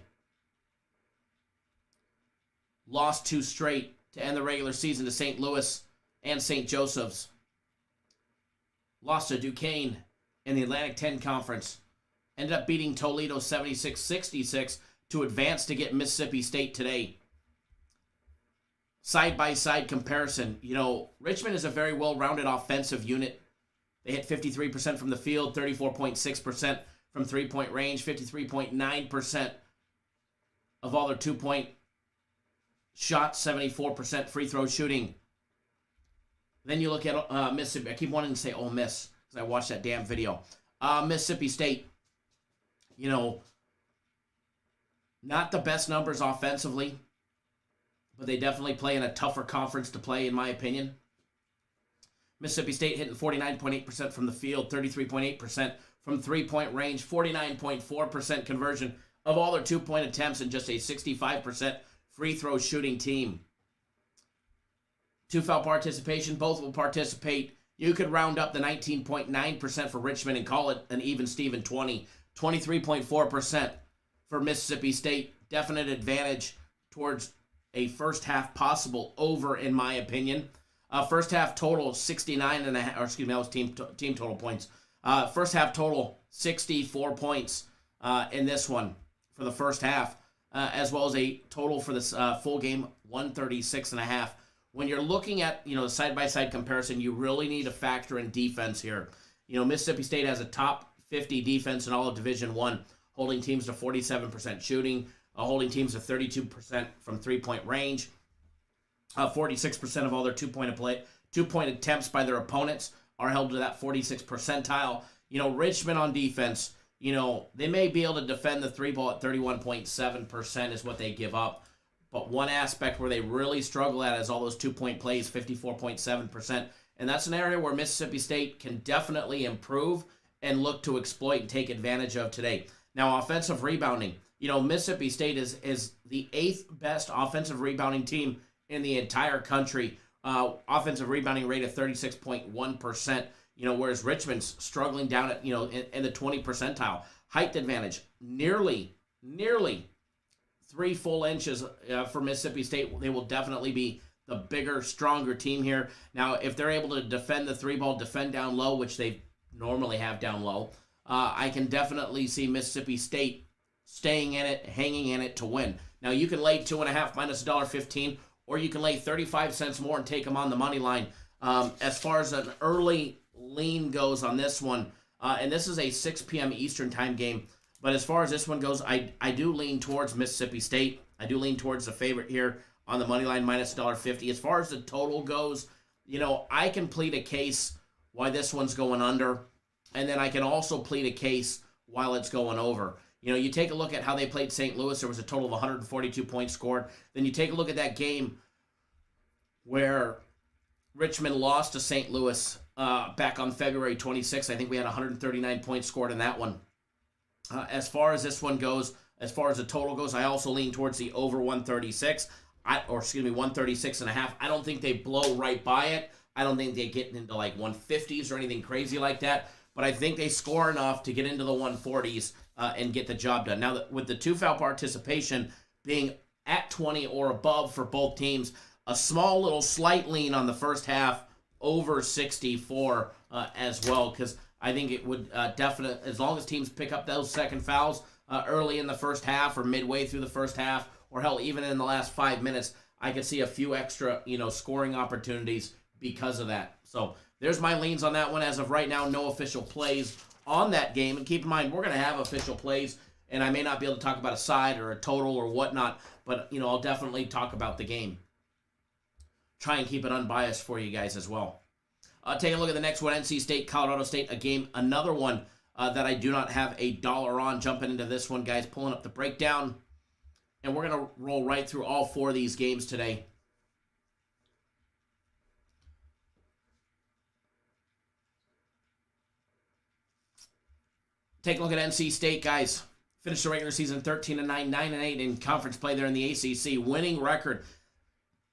Lost 2 straight to end the regular season to St. Louis and St. Joseph's. Lost to Duquesne in the Atlantic 10 Conference. Ended up beating Toledo 76-66 to advance to get Mississippi State today. Side-by-side comparison, Richmond is a very well-rounded offensive unit. They hit 53% from the field, 34.6% from three-point range, 53.9% of all their two-point shots, 74% free throw shooting. Then you look at Mississippi. I keep wanting to say Ole Miss because I watched that damn video. Mississippi State, not the best numbers offensively, but they definitely play in a tougher conference to play, in my opinion. Mississippi State hitting 49.8% from the field, 33.8% from three-point range, 49.4% conversion of all their two-point attempts, and just a 65% free throw shooting team. 2 foul participation, both will participate. You could round up the 19.9% for Richmond and call it an even Steven 20. 23.4% for Mississippi State. Definite advantage towards a first half possible over, in my opinion. First half total 69.5, or excuse me, that was team total points. First half total 64 points in this one for the first half, as well as a total for this full game 136.5. When you're looking at, the side-by-side comparison, you really need to factor in defense here. Mississippi State has a top 50 defense in all of Division I, holding teams to 47% shooting, holding teams to 32% from three-point range, 46% of all their two-point attempts by their opponents are held to that 46th percentile. Richmond on defense, they may be able to defend the three ball at 31.7% is what they give up. But one aspect where they really struggle at is all those two-point plays, 54.7%. And that's an area where Mississippi State can definitely improve and look to exploit and take advantage of today. Now, offensive rebounding. Mississippi State is the 8th best offensive rebounding team in the entire country. Offensive rebounding rate of 36.1%. Whereas Richmond's struggling down at, in the 20 percentile. Height advantage, nearly 3 full inches for Mississippi State. They will definitely be the bigger, stronger team here. Now, if they're able to defend the 3-ball, defend down low, which they normally have down low, I can definitely see Mississippi State staying in it, hanging in it to win. Now, you can lay 2.5 minus $1.15, or you can lay 35 cents more and take them on the money line. As far as an early lean goes on this one, and this is a 6 p.m. Eastern time game, but as far as this one goes, I do lean towards Mississippi State. I do lean towards the favorite here on the money line, minus $1.50. As far as the total goes, I can plead a case why this one's going under, and then I can also plead a case while it's going over. You take a look at how they played St. Louis. There was a total of 142 points scored. Then you take a look at that game where Richmond lost to St. Louis back on February 26th. I think we had 139 points scored in that one. As far as this one goes, as far as the total goes, I also lean towards the over 136. 136.5. I don't think they blow right by it. I don't think they get into like 150s or anything crazy like that. But I think they score enough to get into the 140s and get the job done. Now, with the 2-foul participation being at 20 or above for both teams, a small little slight lean on the first half over 64 as well, because I think it would definitely, as long as teams pick up those second fouls early in the first half or midway through the first half, or hell, even in the last 5 minutes, I could see a few extra, scoring opportunities because of that. So there's my leans on that one. As of right now, no official plays on that game. And keep in mind, we're going to have official plays, and I may not be able to talk about a side or a total or whatnot, but, I'll definitely talk about the game. Try and keep it unbiased for you guys as well. Take a look at the next one, NC State, Colorado State, a game, another one that I do not have a dollar on. Jumping into this one, guys, pulling up the breakdown. And we're going to roll right through all 4 of these games today. Take a look at NC State, guys. Finished the regular season 13-9, 9-8 in conference play there in the ACC. Winning record.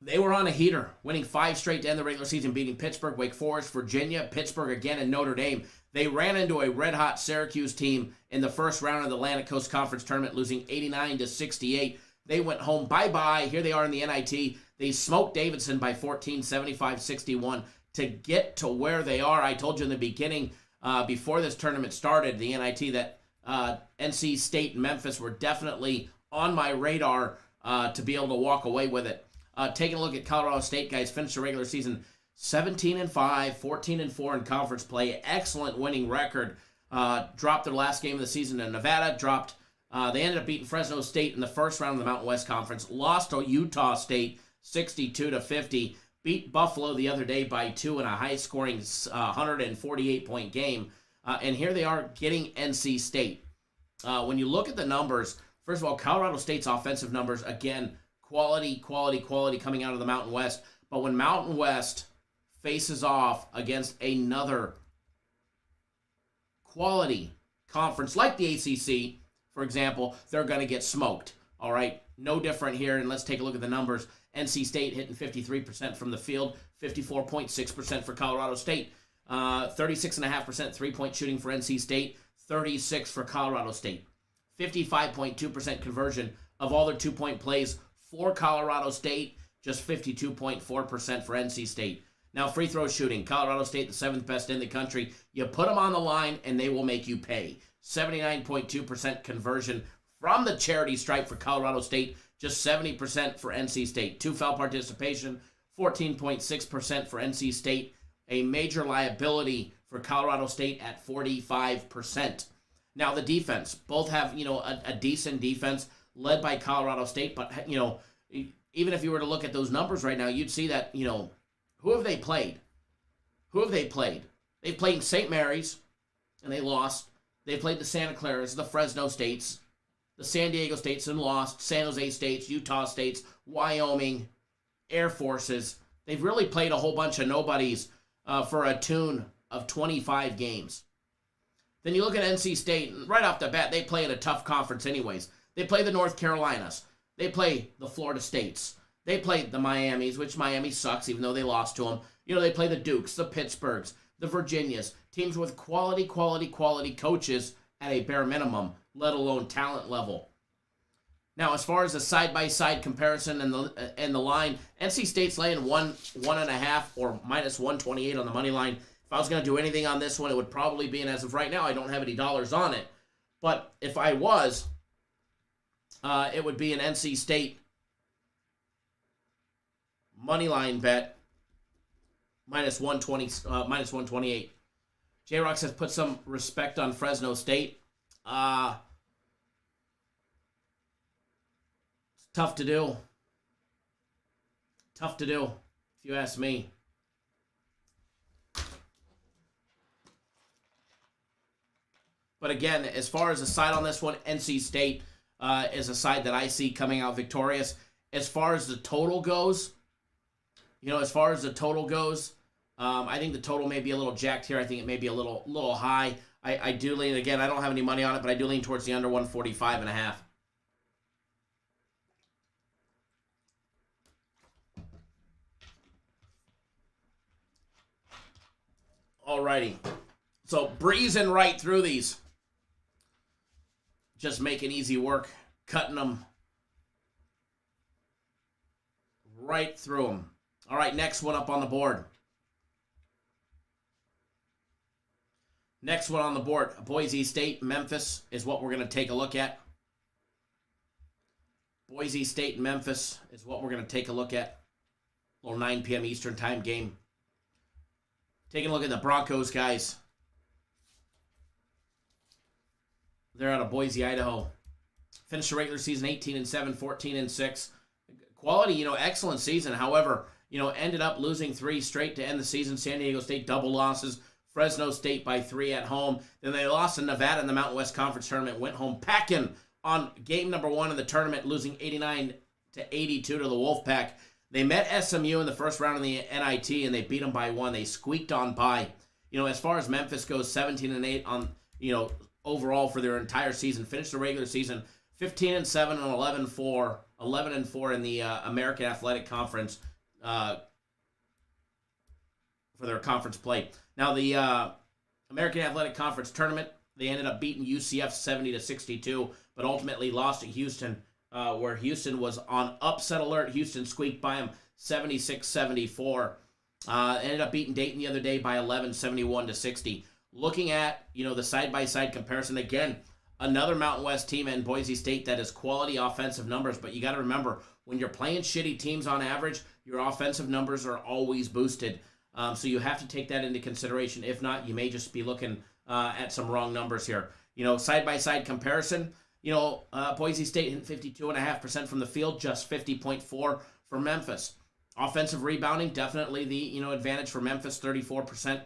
They were on a heater, winning 5 straight to end the regular season, beating Pittsburgh, Wake Forest, Virginia, Pittsburgh again, and Notre Dame. They ran into a red-hot Syracuse team in the first round of the Atlantic Coast Conference Tournament, losing 89-68. They went home. Bye-bye. Here they are in the NIT. They smoked Davidson by 14, 75-61 to get to where they are. I told you in the beginning, before this tournament started, the NIT, that NC State and Memphis were definitely on my radar to be able to walk away with it. Taking a look at Colorado State, guys, finished the regular season 17-5, 14-4 in conference play. Excellent winning record. Dropped their last game of the season to Nevada. They ended up beating Fresno State in the first round of the Mountain West Conference. Lost to Utah State 62-50. Beat Buffalo the other day by 2 in a high-scoring 148-point game. And here they are getting NC State. When you look at the numbers, first of all, Colorado State's offensive numbers, again, quality coming out of the Mountain West. But when Mountain West faces off against another quality conference like the ACC, for example, they're going to get smoked. All right, no different here. And let's take a look at the numbers. NC State hitting 53% from the field, 54.6% for Colorado State, 36.5% three-point shooting for NC State, 36% for Colorado State, 55.2% conversion of all their two-point plays for Colorado State, just 52.4% for NC State. Now, free throw shooting, Colorado State, the 7th best in the country. You put them on the line, and they will make you pay. 79.2% conversion from the charity stripe for Colorado State, just 70% for NC State. 2-foul participation, 14.6% for NC State. A major liability for Colorado State at 45%. Now, the defense, both have, a decent defense led by Colorado State, but, even if you were to look at those numbers right now, you'd see that, who have they played? They've played St. Mary's, and they lost. They played the Santa Claras, the Fresno States, the San Diego States and lost, San Jose States, Utah States, Wyoming, Air Forces. They've really played a whole bunch of nobodies for a tune of 25 games. Then you look at NC State, and right off the bat, they play in a tough conference anyways. They play the North Carolinas. They play the Florida States. They play the Miamis, which Miami sucks even though they lost to them. You know, they play the Dukes, the Pittsburghs, the Virginias, teams with quality coaches at a bare minimum, let alone talent level. Now, as far as the side-by-side comparison and the line, NC State's laying 1.5 or minus 128 on the money line. If I was going to do anything on this one, it would probably be, and as of right now, I don't have any dollars on it. But if I was, it would be an NC State money line bet, minus 128. J-Rock says, put some respect on Fresno State. It's tough to do. Tough to do, if you ask me. But again, as far as the side on this one, NC State is a side that I see coming out victorious. As far as the total goes, I think the total may be a little jacked here. I think it may be a little high. I do lean, again, I don't have any money on it, but I do lean towards the under 145.5. Alrighty. So breezing right through these. Just making easy work. Cutting them right through them. All right, next one up on the board. Next one on the board, Boise State, Memphis is what we're going to take a look at. Boise State, Memphis is what we're going to take a look at. Little 9 p.m. Eastern time game. Taking a look at the Broncos, guys. They're out of Boise, Idaho. Finished the regular season 18-7, 14-6. Quality, excellent season. However, ended up losing 3 straight to end the season. San Diego State double losses. Fresno State by 3 at home. Then they lost to Nevada in the Mountain West Conference Tournament. Went home packing on game number 1 in the tournament, losing 89-82 to the Wolfpack. They met SMU in the first round of the NIT, and they beat them by 1. They squeaked on by. As far as Memphis goes, 17-8 on, overall for their entire season. Finished the regular season 15-7 and 11-4 in the American Athletic Conference for their conference play. Now, the American Athletic Conference Tournament, they ended up beating UCF 70-62, but ultimately lost to Houston, where Houston was on upset alert. Houston squeaked by them 76-74. Ended up beating Dayton the other day by 11, 71-60. Looking at, the side-by-side comparison, again, another Mountain West team in Boise State that has quality offensive numbers, but you got to remember, when you're playing shitty teams on average, your offensive numbers are always boosted. So you have to take that into consideration. If not, you may just be looking at some wrong numbers here. Side-by-side comparison, Boise State hit 52.5% from the field, just 50.4 for Memphis. Offensive rebounding, definitely the advantage for Memphis, 34%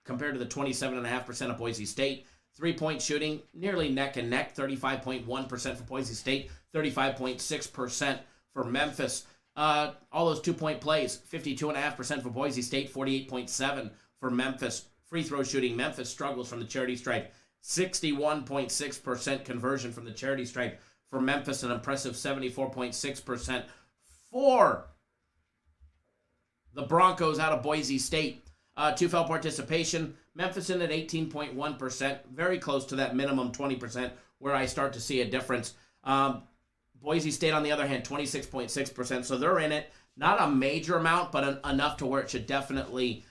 compared to the 27.5% of Boise State. 3-point shooting, nearly neck and neck, 35.1% for Boise State, 35.6% for Memphis. All those 2-point plays, 52.5% for Boise State, 48.7% for Memphis. Free throw shooting, Memphis struggles from the charity stripe. 61.6% conversion from the charity stripe for Memphis, an impressive 74.6% for the Broncos out of Boise State. 2-foul participation, Memphis in at 18.1%, very close to that minimum 20% where I start to see a difference. Boise State, on the other hand, 26.6%, so they're in it. Not a major amount, but enough to where it should definitely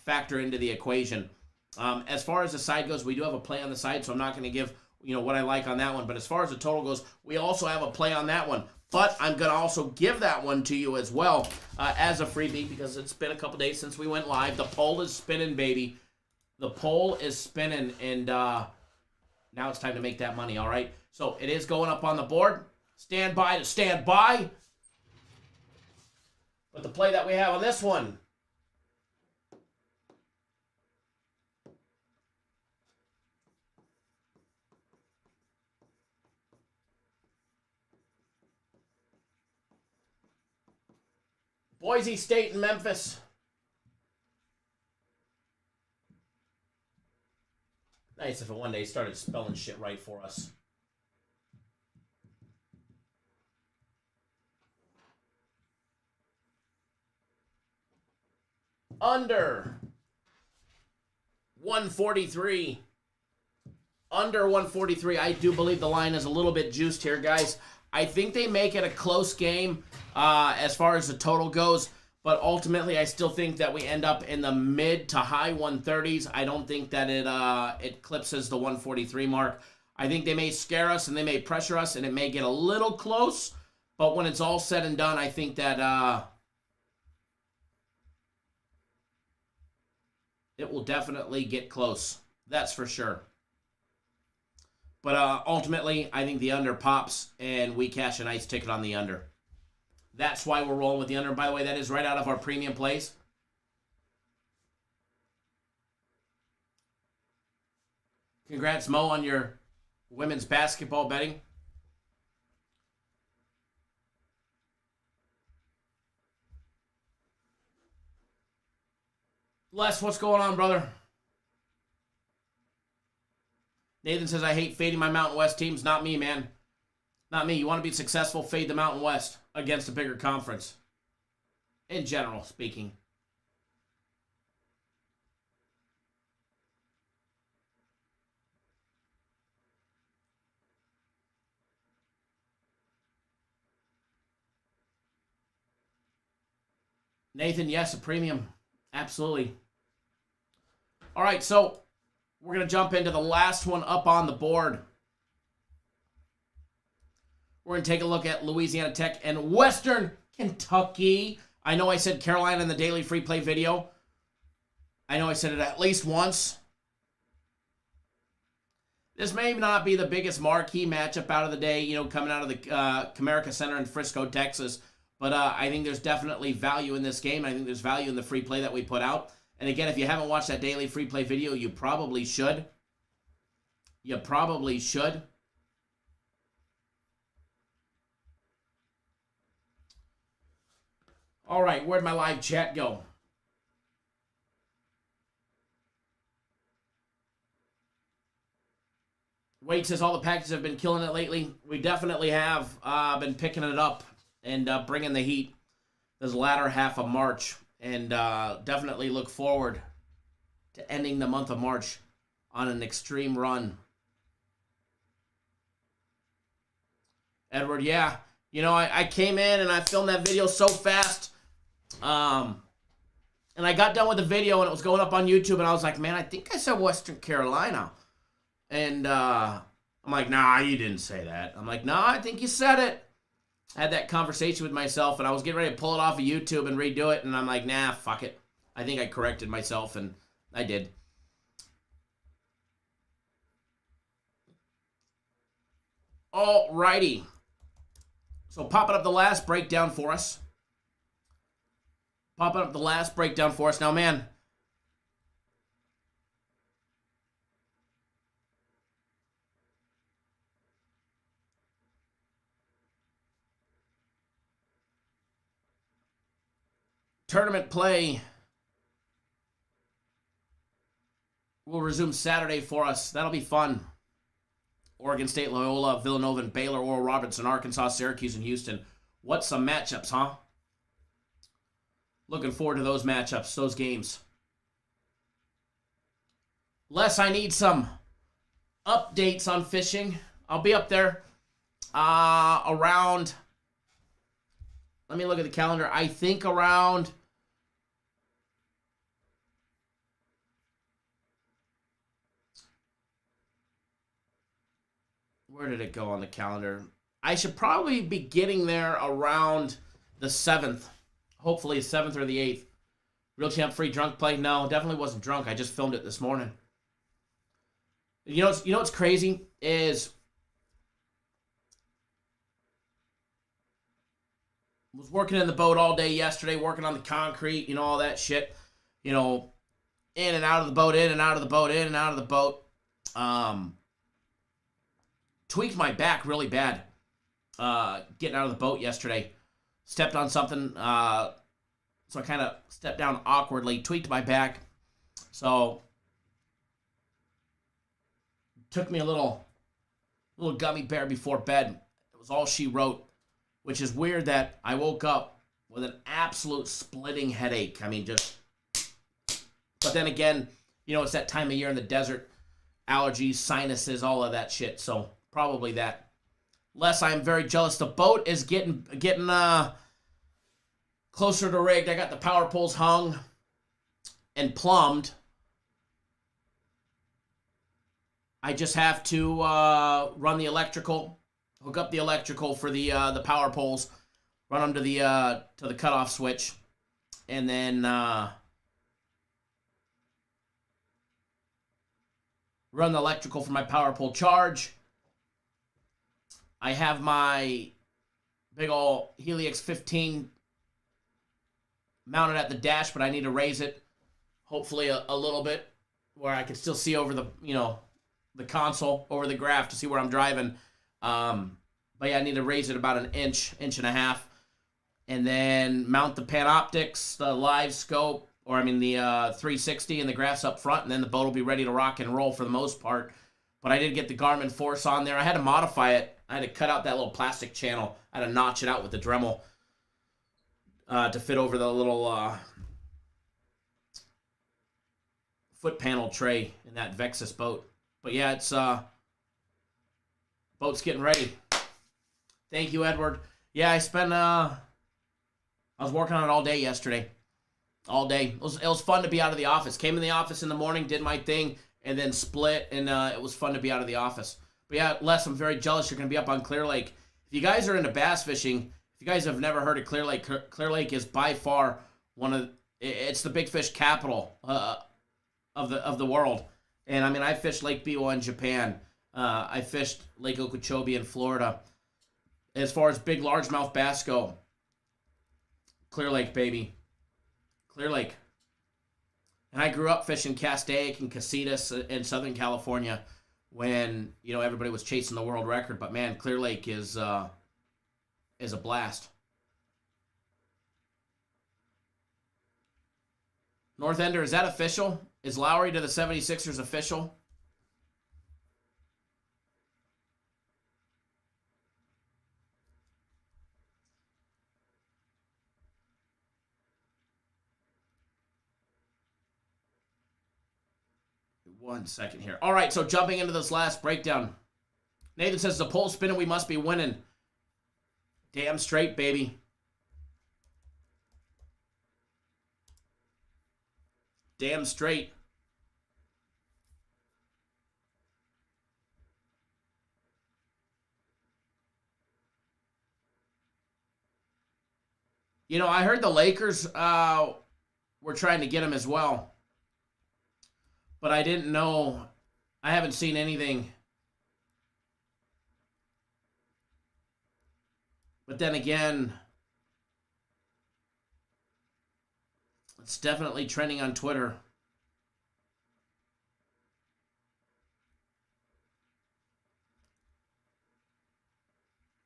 factor into the equation. As far as the side goes, we do have a play on the side, so I'm not going to give what I like on that one. But as far as the total goes, we also have a play on that one. But I'm going to also give that one to you as well as a freebie because it's been a couple days since we went live. The poll is spinning, baby. The poll is spinning, and now it's time to make that money, all right? So it is going up on the board. Stand by to stand by. But the play that we have on this one, Boise State and Memphis. Nice if it one day started spelling shit right for us. Under 143. Under 143. I do believe the line is a little bit juiced here, guys. I think they make it a close game as far as the total goes. But ultimately, I still think that we end up in the mid to high 130s. I don't think that it eclipses the 143 mark. I think they may scare us and they may pressure us and it may get a little close. But when it's all said and done, I think that it will definitely get close. That's for sure. But ultimately, I think the under pops and we cash a nice ticket on the under. That's why we're rolling with the under. By the way, that is right out of our premium plays. Congrats, Mo, on your women's basketball betting. Les, what's going on, brother? Nathan says, I hate fading my Mountain West teams. Not me, man. Not me. You want to be successful, fade the Mountain West against a bigger conference. In general speaking. Nathan, yes, a premium. Absolutely. All right, so we're going to jump into the last one up on the board. We're going to take a look at Louisiana Tech and Western Kentucky. I know I said Carolina in the daily free play video. I know I said it at least once. This may not be the biggest marquee matchup out of the day, you know, coming out of the Comerica Center in Frisco, Texas. But I think there's definitely value in this game. I think there's value in the free play that we put out. And again, if you haven't watched that daily free play video, you probably should. You probably should. All right, where'd my live chat go? Wade says all the packages have been killing it lately. We definitely have been picking it up and bringing the heat this latter half of March. And definitely look forward to ending the month of March on an extreme run. Edward, yeah. You know, I came in and I filmed that video so fast. And I got done with the video and it was going up on YouTube and I was like, man, I think I said Western Carolina. And I'm like, nah, you didn't say that. I'm like, nah, I think you said it. I had that conversation with myself and I was getting ready to pull it off of YouTube and redo it. And I'm like, nah, fuck it. I think I corrected myself and I did. Alrighty. So popping up the last breakdown for us. Popping up the last breakdown for us. Now, man. Tournament play will resume Saturday for us. That'll be fun. Oregon State, Loyola, Villanova, and Baylor, Oral Roberts, and Arkansas, Syracuse, and Houston. What some matchups, huh? Looking forward to those matchups, those games. Les, I need some updates on fishing. I'll be up there around, let me look at the calendar. I think around where did it go on the calendar? I should probably be getting there around the 7th. Hopefully the 7th or the 8th. Real Champ Free drunk play? No, definitely wasn't drunk. I just filmed it this morning. You know what's crazy is was working in the boat all day yesterday, working on the concrete, you know, all that shit. You know, in and out of the boat, in and out of the boat, in and out of the boat. Tweaked my back really bad getting out of the boat yesterday. Stepped on something, So I kind of stepped down awkwardly, tweaked my back. So took me a little gummy bear before bed. It was all she wrote, which is weird that I woke up with an absolute splitting headache. I mean, just... But then again, you know, it's that time of year in the desert. Allergies, sinuses, all of that shit. So probably that. Les, I'm very jealous. The boat is getting closer to rigged. I got the power poles hung and plumbed. I just have to run the electrical, hook up the electrical for the power poles, run them to the cutoff switch, and then run the electrical for my power pole charge. I have my big ol' Helix 15 mounted at the dash, but I need to raise it, hopefully a little bit, where I can still see over the, you know, the console, over the graph to see where I'm driving. But yeah, I need to raise it about an inch and a half, and then mount the Panoptics, the live scope, or I mean the 360 and the graphs up front, and then the boat will be ready to rock and roll for the most part. But I did get the Garmin Force on there. I had to modify it. I had to cut out that little plastic channel. I had to notch it out with the Dremel to fit over the little foot panel tray in that Vexus boat. But yeah, it's boat's getting ready. Thank you, Edward. Yeah, I was working on it all day yesterday. All day. It was fun to be out of the office. Came in the office in the morning, did my thing, and then split, and it was fun to be out of the office. But yeah, Les, I'm very jealous you're going to be up on Clear Lake. If you guys are into bass fishing, if you guys have never heard of Clear Lake, Clear Lake is by far it's the big fish capital of the world. And I mean, I fished Lake Biwa in Japan. I fished Lake Okeechobee in Florida. As far as big largemouth bass go, Clear Lake, baby. Clear Lake. And I grew up fishing Castaic and Casitas in Southern California when, you know, everybody was chasing the world record. But man, Clear Lake is a blast. North Ender, is that official? Is Lowry to the 76ers official? One second here. All right, so jumping into this last breakdown. Nathan says, the pole's spinning, we must be winning. Damn straight, baby. Damn straight. You know, I heard the Lakers were trying to get him as well. But I didn't know. I haven't seen anything. But then again, it's definitely trending on Twitter.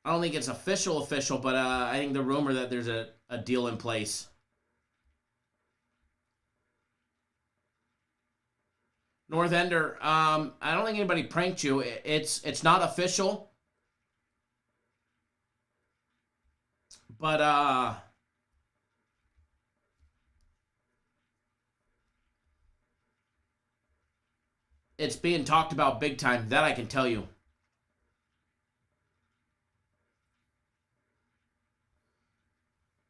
I don't think it's official, but I think the rumor that there's a deal in place. North Ender, I don't think anybody pranked you. It's not official. But it's being talked about big time. That I can tell you.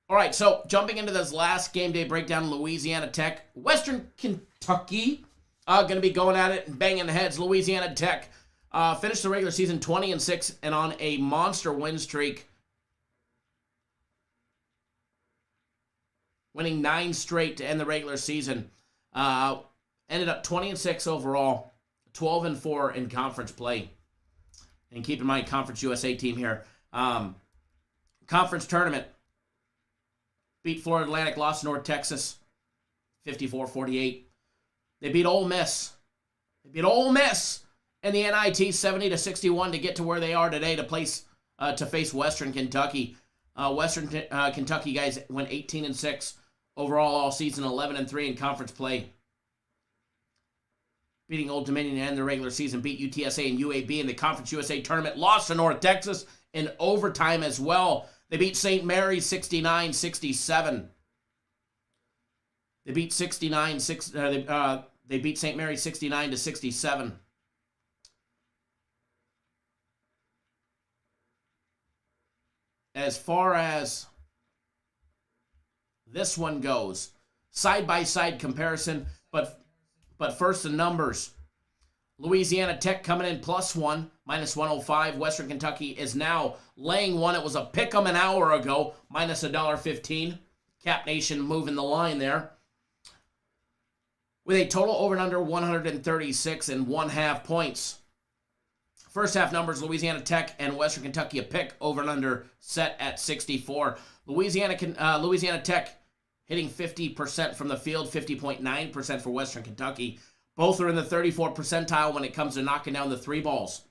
All right, so jumping into this last game day breakdown, Louisiana Tech, Western Kentucky, going to be going at it and banging the heads. Louisiana Tech finished the regular season 20-6 and on a monster win streak, winning 9 straight to end the regular season. Ended up 20-6 overall, 12-4 in conference play. And keep in mind, Conference USA team here. Conference tournament. Beat Florida Atlantic, lost to North Texas, 54-48. They beat Ole Miss. They beat Ole Miss in the NIT 70-61 to get to where they are today to face Western Kentucky. Western Kentucky guys went 18-6 Overall, all season 11-3 in conference play. Beating Old Dominion and the regular season, beat UTSA and UAB in the Conference USA tournament, lost to North Texas in overtime as well. They beat St. Mary's 69-67. They beat they beat St. Mary's 69-67. As far as this one goes, side-by-side comparison, but first the numbers. Louisiana Tech coming in +1, -105. Western Kentucky is now laying one. It was a pick 'em an hour ago, -$1.15. Cap Nation moving the line there. With a total over and under 136.5 points. First half numbers, Louisiana Tech and Western Kentucky a pick, over and under set at 64. Louisiana Tech hitting 50% from the field, 50.9% for Western Kentucky. Both are in the 34th percentile when it comes to knocking down the three balls.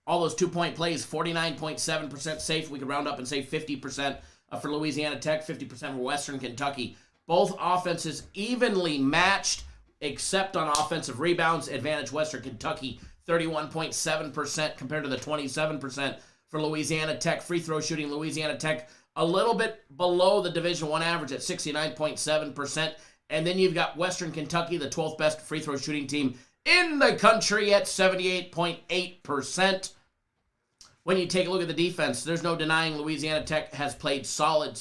All those 2-point plays, 49.7% safe. We could round up and say 50% for Louisiana Tech, 50% for Western Kentucky. Both offenses evenly matched, except on offensive rebounds. Advantage Western Kentucky, 31.7% compared to the 27% for Louisiana Tech. Free throw shooting, Louisiana Tech a little bit below the Division I average at 69.7%. And then you've got Western Kentucky, the 12th best free throw shooting team in the country at 78.8%. When you take a look at the defense, there's no denying Louisiana Tech has played solid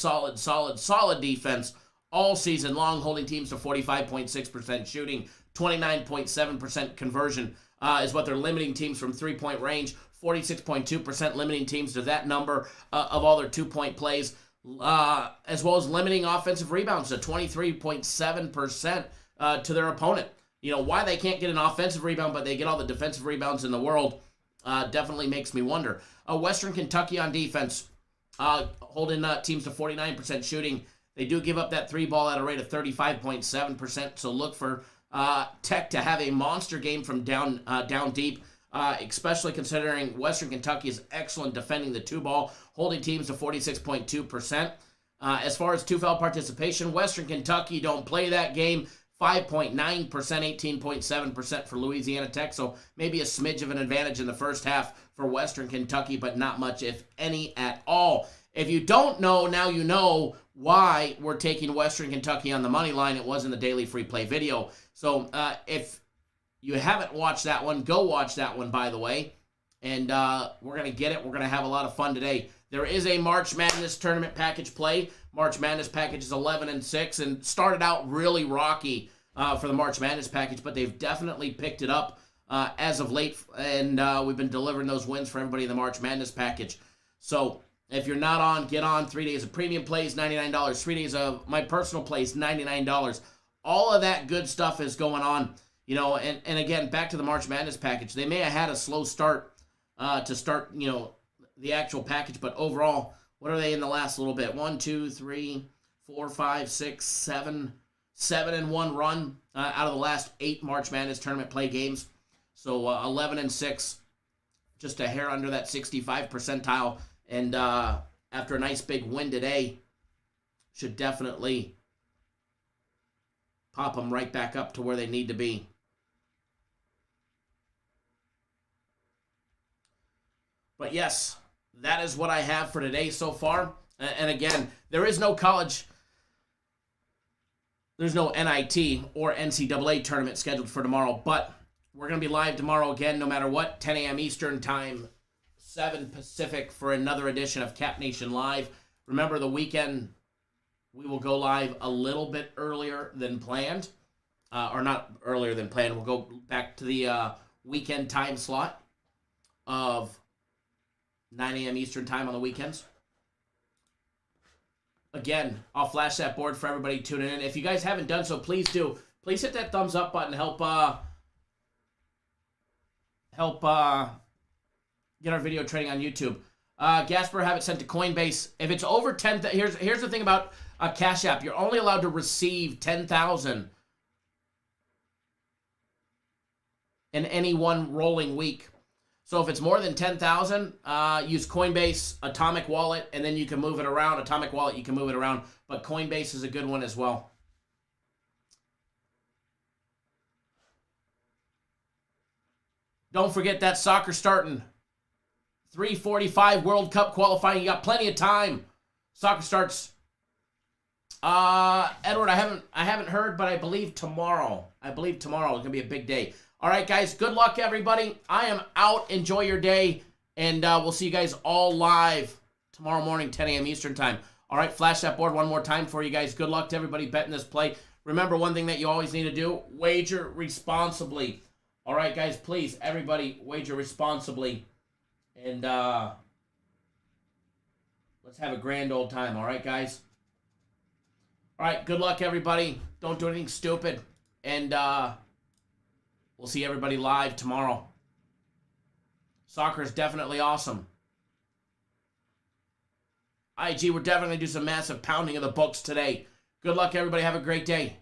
defense all season long, holding teams to 45.6% shooting, 29.7% conversion is what they're limiting teams from three-point range, 46.2% limiting teams to that number of all their 2-point plays, as well as limiting offensive rebounds to 23.7% to their opponent. You know, why they can't get an offensive rebound, but they get all the defensive rebounds in the world, definitely makes me wonder. Western Kentucky on defense, holding teams to 49% shooting. They do give up that three ball at a rate of 35.7%, so look for Tech to have a monster game from down deep, especially considering Western Kentucky is excellent defending the two ball, holding teams to 46.2%. As far as two-foul participation, Western Kentucky don't play that game, 5.9%, 18.7% for Louisiana Tech, so maybe a smidge of an advantage in the first half for Western Kentucky, but not much, if any, at all. If you don't know, now you know why we're taking Western Kentucky on the money line. It was in the daily free play video. So if you haven't watched that one, go watch that one, by the way. And we're going to get it. We're going to have a lot of fun today. There is a March Madness tournament package play. March Madness package is 11-6 and started out really rocky for the March Madness package, but they've definitely picked it up as of late, and we've been delivering those wins for everybody in the March Madness package. So if you're not on, get on. 3 days of premium plays, $99. 3 days of my personal plays, $99. All of that good stuff is going on. You know, and again, back to the March Madness package. They may have had a slow start to start, you know, the actual package, but overall, what are they in the last little bit? 1, 2, 3, 4, 5, 6, 7. 7-1 run out of the last 8 March Madness tournament play games. So 11-6, just a hair under that 65 percentile. And after a nice big win today, should definitely pop them right back up to where they need to be. But yes, that is what I have for today so far. And again, there is no college, there's no NIT or NCAA tournament scheduled for tomorrow, but we're going to be live tomorrow again, no matter what, 10 a.m. Eastern time, 7 Pacific for another edition of Cap Nation Live. Remember, the weekend, we will go live a little bit earlier than planned, or not earlier than planned. We'll go back to the weekend time slot of 9 a.m. Eastern time on the weekends. Again, I'll flash that board for everybody tuning in. If you guys haven't done so, please do. Please hit that thumbs up button. Help get our video training on YouTube. Gasper, have it sent to Coinbase. If it's over 10, here's the thing about Cash App. You're only allowed to receive 10,000 in any one rolling week. So if it's more than 10,000, use Coinbase Atomic Wallet, and then you can move it around. Atomic Wallet, you can move it around, but Coinbase is a good one as well. Don't forget that soccer starting 3:45 World Cup qualifying. You got plenty of time. Soccer starts. Edward, I haven't heard, but I believe tomorrow. It's gonna be a big day. All right, guys. Good luck, everybody. I am out. Enjoy your day, and we'll see you guys all live tomorrow morning, 10 a.m. Eastern time. All right, flash that board one more time for you guys. Good luck to everybody betting this play. Remember, one thing that you always need to do: wager responsibly. All right, guys. Please, everybody, wager responsibly, and let's have a grand old time. All right, guys. All right, good luck, everybody. Don't do anything stupid. And we'll see everybody live tomorrow. Soccer is definitely awesome. IG, we're definitely going to do some massive pounding of the books today. Good luck, everybody. Have a great day.